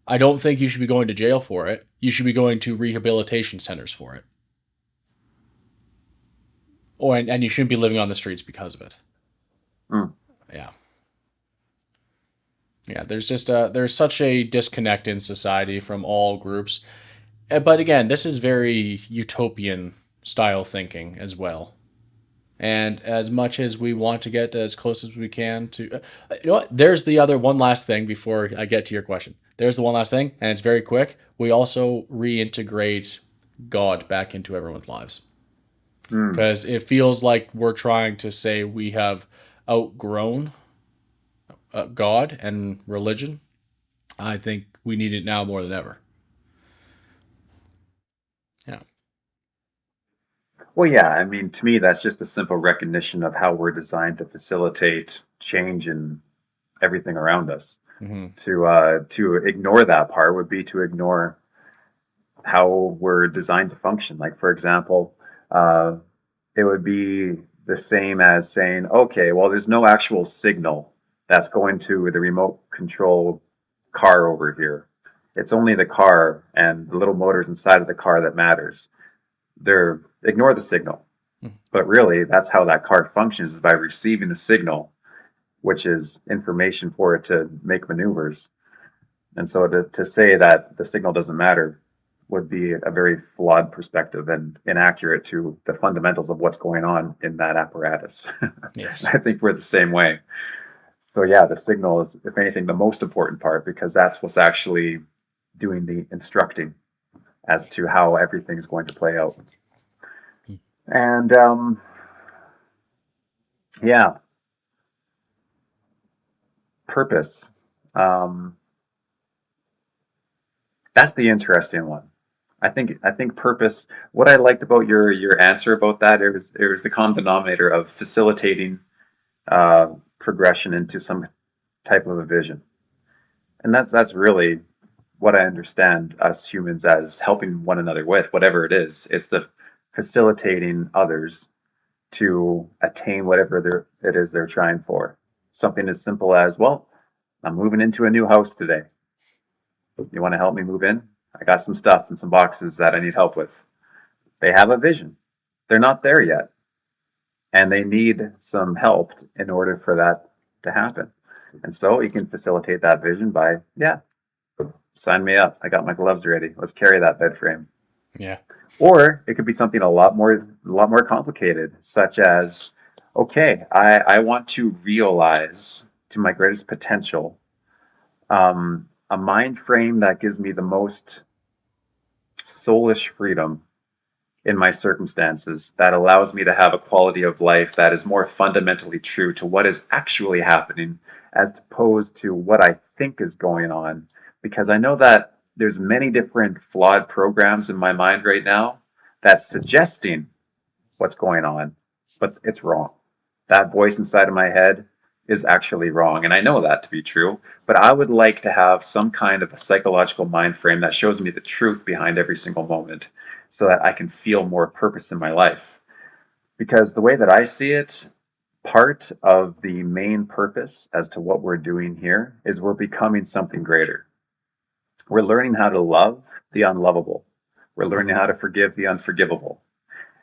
I don't think you should be going to jail for it. You should be going to rehabilitation centers for it. And you shouldn't be living on the streets because of it. Yeah. Yeah, there's such a disconnect in society from all groups. But again, this is very utopian style thinking as well. And as much as we want to get as close as we can to, you know what? There's the other one last thing before I get to your question. There's the one last thing, and it's very quick. We also reintegrate God back into everyone's lives. Because it feels like we're trying to say we have outgrown God and religion. I think we need it now more than ever. Yeah. Well, yeah, I mean, to me, that's just a simple recognition of how we're designed to facilitate change in everything around us. Mm-hmm. To ignore that part would be to ignore how we're designed to function. Like, for example, it would be the same as saying, okay, well, there's no actual signal that's going to the remote control car over here. It's only the car and the little motors inside of the car that matters. Ignore the signal. But really, that's how that car functions, is by receiving the signal, which is information for it to make maneuvers. And so to say that the signal doesn't matter would be a very flawed perspective and inaccurate to the fundamentals of what's going on in that apparatus. Yes. I think we're the same way. So yeah, the signal is, if anything, the most important part, because that's what's actually doing the instructing as to how everything's going to play out. And yeah, purpose. That's the interesting one. I think purpose. What I liked about your answer about that, it was the common denominator of facilitating progression into some type of a vision, and that's really what I understand us humans as helping one another with, whatever it is. It's the facilitating others to attain whatever it is they're trying for. Something as simple as, well, I'm moving into a new house today. You want to help me move in? I got some stuff and some boxes that I need help with. They have a vision. They're not there yet. and they need some help in order for that to happen. And so you can facilitate that vision by, yeah, sign me up. I got my gloves ready. Let's carry that bed frame. Yeah. Or it could be something a lot more complicated, such as, okay, I want to realize to my greatest potential a mind frame that gives me the most soulish freedom in my circumstances, that allows me to have a quality of life that is more fundamentally true to what is actually happening as opposed to what I think is going on. Because I know that there's many different flawed programs in my mind right now that's suggesting what's going on, but it's wrong. That voice inside of my head is actually wrong. And I know that to be true, but I would like to have some kind of a psychological mind frame that shows me the truth behind every single moment so that I can feel more purpose in my life. Because the way that I see it, part of the main purpose as to what we're doing here is we're becoming something greater. We're learning how to love the unlovable. We're learning how to forgive the unforgivable.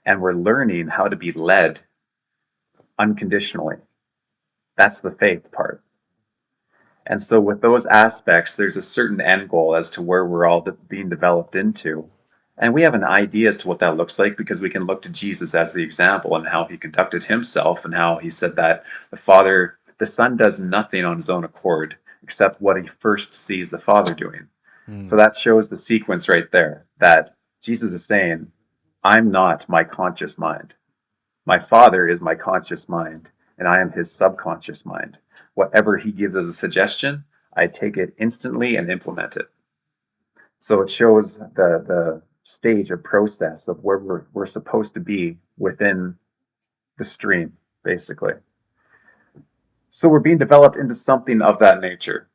And we're learning how to be led unconditionally. That's the faith part. And so, with those aspects, there's a certain end goal as to where we're all being developed into. And we have an idea as to what that looks like because we can look to Jesus as the example and how he conducted himself and how he said that the Son does nothing on his own accord except what he first sees the Father doing. So that shows the sequence right there that Jesus is saying, I'm not my conscious mind. My Father is my conscious mind, and I am his subconscious mind. Whatever he gives as a suggestion, I take it instantly and implement it. So it shows the stage of process of where we're supposed to be within the stream, basically. So we're being developed into something of that nature.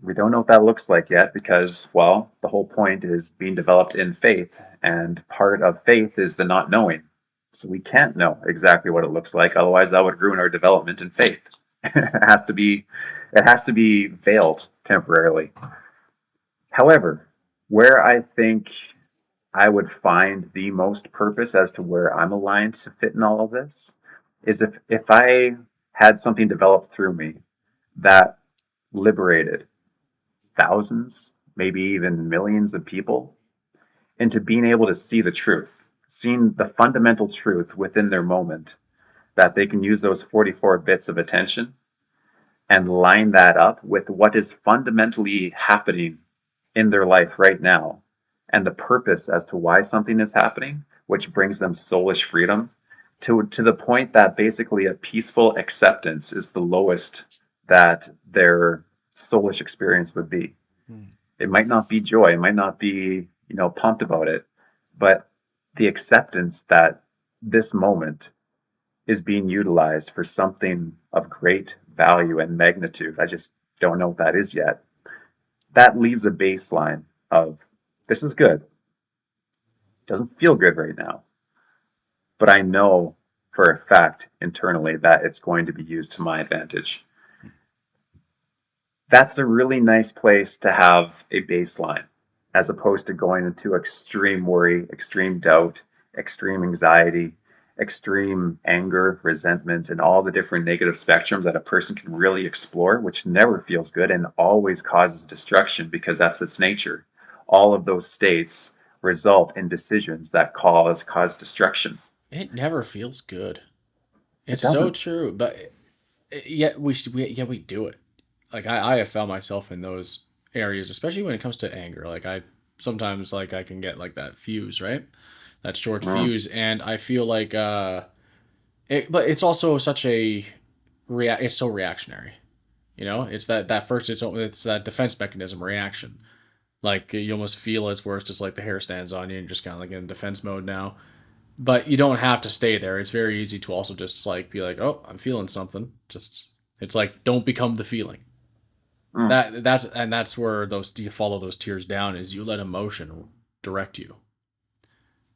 We don't know what that looks like yet because, well, the whole point is being developed in faith, and part of faith is the not knowing. So we can't know exactly what it looks like, otherwise that would ruin our development in faith. it has to be veiled temporarily. However, where I think I would find the most purpose as to where I'm aligned to fit in all of this is if I had something developed through me that liberated thousands, maybe even millions of people into being able to see the truth, seeing the fundamental truth within their moment, that they can use those 44 bits of attention and line that up with what is fundamentally happening in their life right now and the purpose as to why something is happening, which brings them soulish freedom to the point that basically a peaceful acceptance is the lowest that their soulish experience would be. It might not be joy, it might not be, pumped about it, but the acceptance that this moment is being utilized for something of great value and magnitude. I just don't know what that is yet. That leaves a baseline of this is good. Doesn't feel good right now, but I know for a fact internally that it's going to be used to my advantage. That's a really nice place to have a baseline, as opposed to going into extreme worry, extreme doubt, extreme anxiety, extreme anger, resentment, and all the different negative spectrums that a person can really explore, which never feels good and always causes destruction because that's its nature. All of those states result in decisions that cause destruction. It never feels good. It It's so doesn't. true, but yet we do it. Like I have found myself in those areas, especially when it comes to anger. Like I sometimes like I can get like that fuse, right? That short Mm. fuse, and I feel like but it's also such a it's so reactionary. It's that first it's that defense mechanism reaction. Like you almost feel it's worse, just like the hair stands on you, and you're just kind of like in defense mode now. But you don't have to stay there. It's very easy to also just like be like, oh, I'm feeling something. Just it's like don't become the feeling. Mm. That's where those you follow those tiers down is you let emotion direct you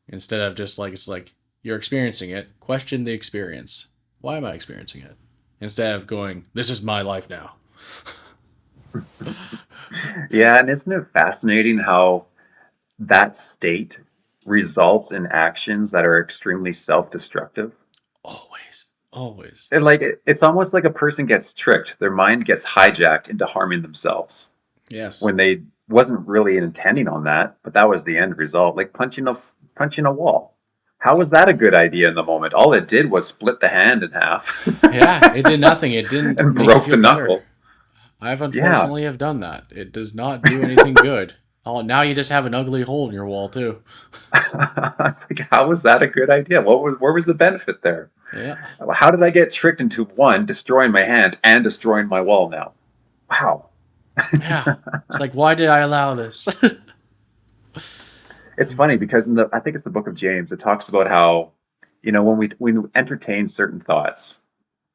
instead of just like it's like you're experiencing it. Question the experience. Why am I experiencing it? Instead of going, this is my life now. Yeah, and isn't it fascinating how that state results in actions that are extremely self-destructive? Always. Always. It's almost like a person gets tricked. Their mind gets hijacked into harming themselves Yes. when they wasn't really intending on that, but that was the end result. Like punching a wall. How was that a good idea in the moment? All it did was split the hand in half Yeah, it did nothing. It didn't and make you broke feel the better. knuckle. I've Yeah. unfortunately have done that. It does not do anything good. Oh, now you just have an ugly hole in your wall too. It's like, how was that a good idea? Where was the benefit there? Yeah. How did I get tricked into one, destroying my hand and destroying my wall now? Wow. Yeah. It's like, why did I allow this? It's funny because I think it's the book of James, it talks about how, when we entertain certain thoughts,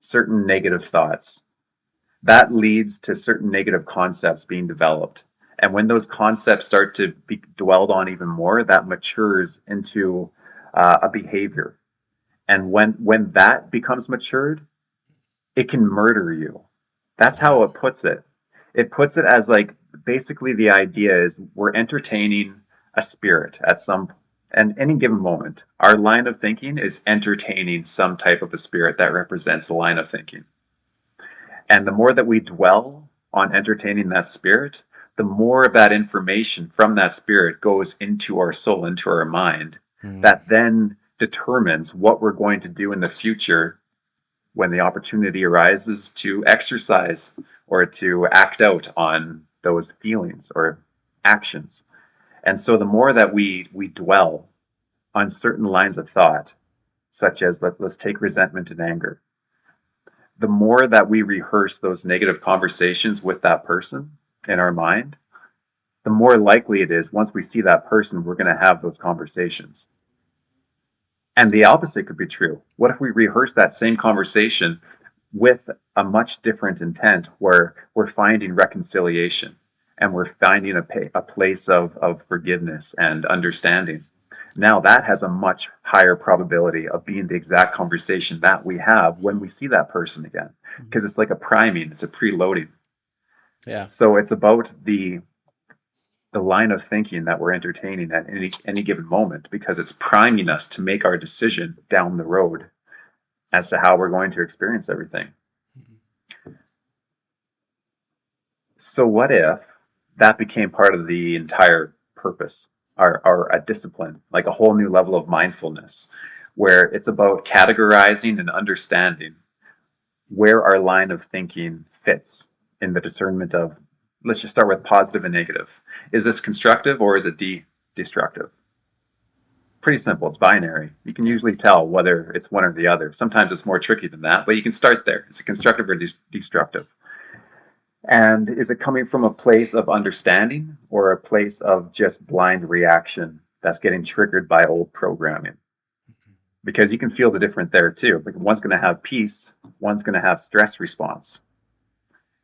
certain negative thoughts, that leads to certain negative concepts being developed. And when those concepts start to be dwelled on even more, that matures into a behavior. And when that becomes matured, it can murder you. That's how Yeah. it puts it. It puts it as like basically the idea is we're entertaining a spirit at some and any given moment. Our line of thinking is entertaining some type of a spirit that represents a line of thinking. And the more that we dwell on entertaining that spirit, the more of that information from that spirit goes into our soul, into our mind, Mm. that then determines what we're going to do in the future when the opportunity arises to exercise or to act out on those feelings or actions. And so the more that we dwell on certain lines of thought, such as let's take resentment and anger, the more that we rehearse those negative conversations with that person in our mind, the more likely it is once we see that person, we're going to have those conversations. And the opposite could be true. What if we rehearse that same conversation with a much different intent where we're finding reconciliation and we're finding a place of forgiveness and understanding? Now that has a much higher probability of being the exact conversation that we have when we see that person again, because it's like a priming, it's a preloading. Yeah. So it's about the line of thinking that we're entertaining at any given moment because it's priming us to make our decision down the road as to how we're going to experience everything. So what if that became part of the entire purpose, or a discipline, like a whole new level of mindfulness, where it's about categorizing and understanding where our line of thinking fits in the discernment of, let's just start with positive and negative. Is this constructive or is it destructive? Pretty simple. It's binary. You can Yeah. usually tell whether it's one or the other. Sometimes it's more tricky than that, but you can start there. Is it constructive or destructive? And is it coming from a place of understanding or a place of just blind reaction that's getting triggered by old programming? Because you can feel the difference there too. Like one's going to have peace, one's going to have stress response.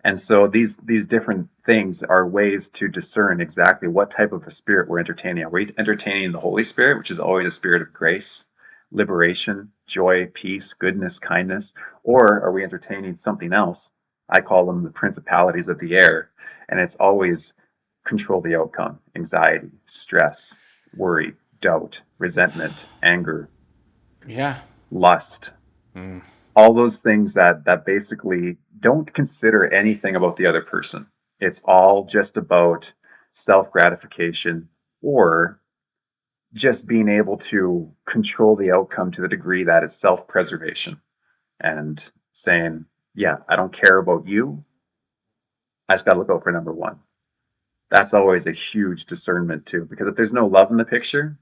And so these different things are ways to discern exactly what type of a spirit we're entertaining. Are we entertaining the Holy Spirit, which is always a spirit of grace, liberation, joy, peace, goodness, kindness, or are we entertaining something else? I call them the principalities of the air, and it's always control the outcome, anxiety, stress, worry, doubt, resentment, anger, Yeah. lust, Mm. all those things that basically don't consider anything about the other person. It's all just about self gratification or just being able to control the outcome to the degree that it's self preservation and saying, yeah, I don't care about you. I just got to look out for number one. That's always a huge discernment too, because if there's no love in the picture,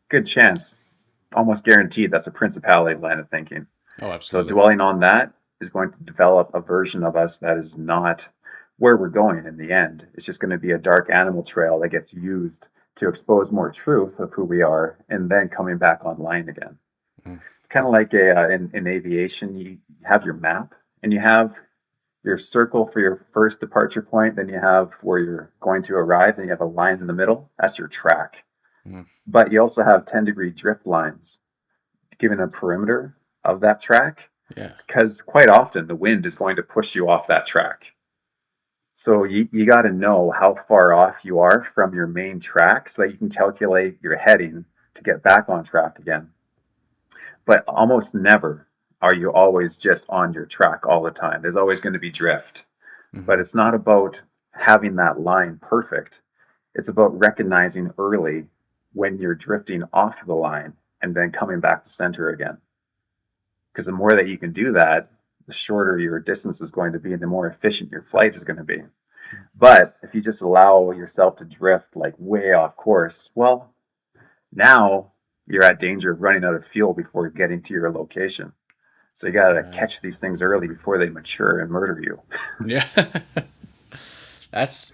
good chance, almost guaranteed, that's a principality line of thinking. Oh, So absolutely. dwelling on that is going to develop a version of us that is not where we're going in the end. It's just going to be a dark animal trail that gets used to expose more truth of who we are and then coming back online again. Mm. It's kind of like in aviation, you have your map and you have your circle for your first departure point, then you have where you're going to arrive, then you have a line in the middle. That's your track. Mm. But you also have 10-degree drift lines given a perimeter of that track, Yeah. because quite often the wind is going to push you off that track. So you got to know how far off you are from your main track so that you can calculate your heading to get back on track again. But almost never are you always just on your track all the time? There's always going to be drift. But it's not about having that line perfect. It's about recognizing early when you're drifting off the line and then coming back to center again. Because the more that you can do that, the shorter your distance is going to be and the more efficient your flight is going to be. But if you just allow yourself to drift like way off course, well, now you're at danger of running out of fuel before getting to your location. So you got to catch these things early before they mature and murder you. Yeah. That's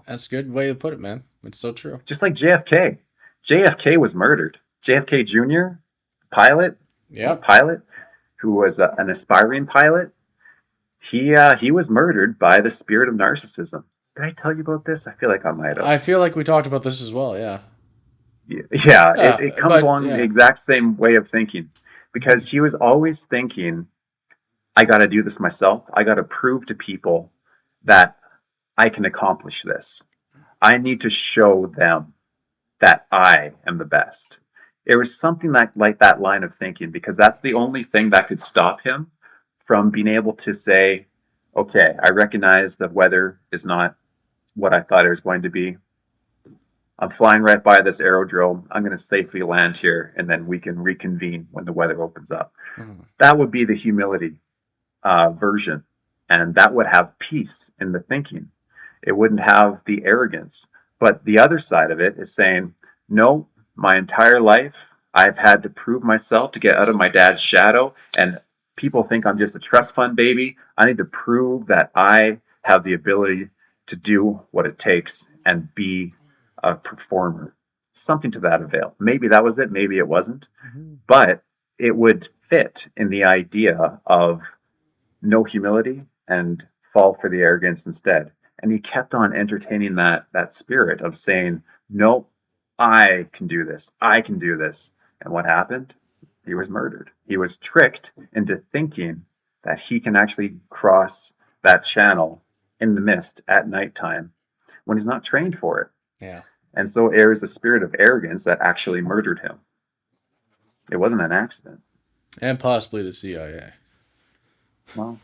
a good way to put it, man. It's so true. Just like JFK. JFK was murdered. JFK Jr., pilot, who was an aspiring pilot, he was murdered by the spirit of narcissism. Did I tell you about this? I feel like I might have. I feel like we talked about this as well, yeah. Yeah, it comes along the exact same way of thinking. Because he was always thinking, I got to do this myself. I got to prove to people that I can accomplish this. I need to show them that I am the best. It was something like that line of thinking, because that's the only thing that could stop him from being able to say, okay, I recognize the weather is not what I thought it was going to be. I'm flying right by this aerodrome. I'm going to safely land here, and then we can reconvene when the weather opens up. That would be the humility version, and that would have peace in the thinking. It wouldn't have the arrogance. But the other side of it is saying, no, my entire life, I've had to prove myself to get out of my dad's shadow, and people think I'm just a trust fund baby. I need to prove that I have the ability to do what it takes and be a performer. Something to that avail. Maybe that was it, maybe it wasn't. But it would fit in the idea of no humility and fall for the arrogance instead. And he kept on entertaining that spirit of saying, no, I can do this. I can do this. And what happened? He was murdered. He was tricked into thinking that he can actually cross that channel in the mist at nighttime when he's not trained for it. Yeah. And so it was a spirit of arrogance that actually murdered him. It wasn't an accident. And possibly the CIA. Well,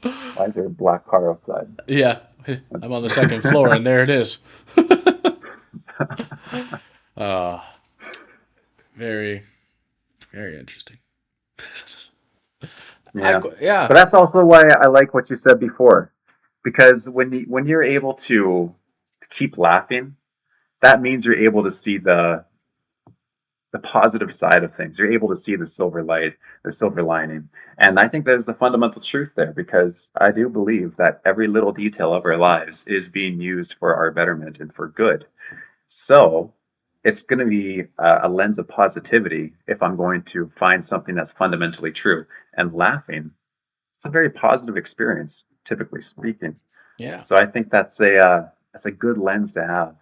why is there a black car outside? Yeah. I'm on the second floor, and there it is. Very, very interesting. Yeah. But that's also why I like what you said before. Because when you're able to keep laughing, that means you're able to see the positive side of things. You're able to see the silver light, the silver lining. And I think there's a fundamental truth there, because I do believe that every little detail of our lives is being used for our betterment and for good. So it's going to be a lens of positivity if I'm going to find something that's fundamentally true. And laughing, it's a very positive experience, typically speaking. Yeah. So I think that's a good lens to have,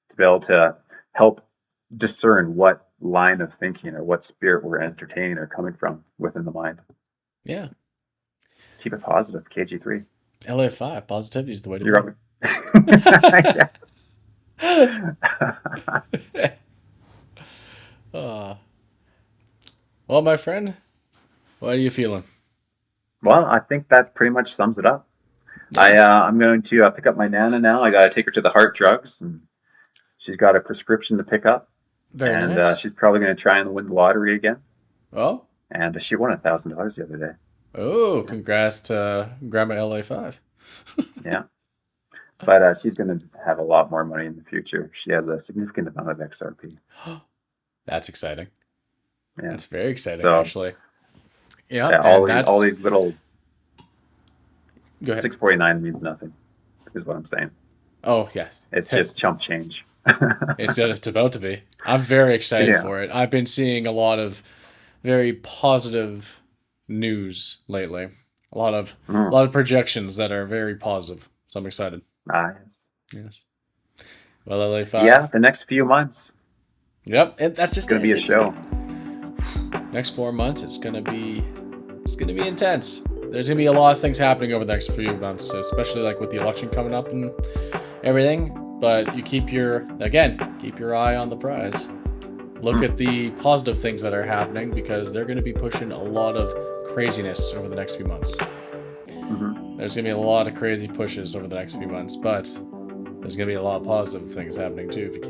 to be able to help discern what line of thinking or what spirit we're entertaining or coming from within the mind. Yeah. Keep it positive, KG3. LA5, positivity is the way to You're Well, my friend, what are you feeling? Well, I think that pretty much sums it up. I'm going to pick up my Nana now. I got to take her to the heart drugs, and she's got a prescription to pick up. Very nice. She's probably going to try and win the lottery again. Oh. And she won $1,000 the other day. Oh, congrats to Grandma LA5. Yeah. But she's going to have a lot more money in the future. She has a significant amount of XRP. That's exciting. Yeah. That's very exciting, So, actually. Yeah, all these little... Go ahead. 649 means nothing, is what I'm saying. Oh, yes. It's just chump change. It's about to be. I'm very excited for it. I've been seeing a lot of very positive news lately. A lot of projections that are very positive. So I'm excited. Yes. Yes. Well, LA5. Yeah, the next few months. Yep, and that's just going to be a show. Next 4 months, it's gonna be intense. There's gonna be a lot of things happening over the next few months, especially like with the election coming up and everything. But you keep your eye on the prize. look at the positive things that are happening, because they're going to be pushing a lot of craziness over the next few months. There's going to be a lot of crazy pushes over the next few months, but there's going to be a lot of positive things happening too if you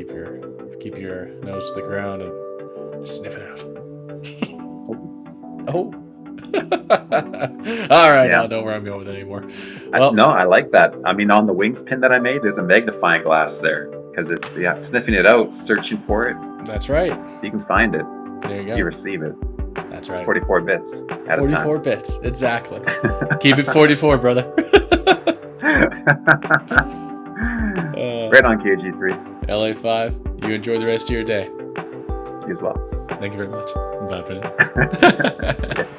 keep your nose to the ground and sniff it out. Oh. All right, I don't know where I'm going with it anymore. Well, no, I like that. I mean, on the wings pin that I made, there's a magnifying glass there because it's sniffing it out, searching for it. That's right. You can find it. There you go. You receive it. That's right. 44 bits at a time. 44 bits, exactly. Keep it 44, brother. Right on, KG3. LA5, you enjoy the rest of your day. You as well. Thank you very much. Bye for now.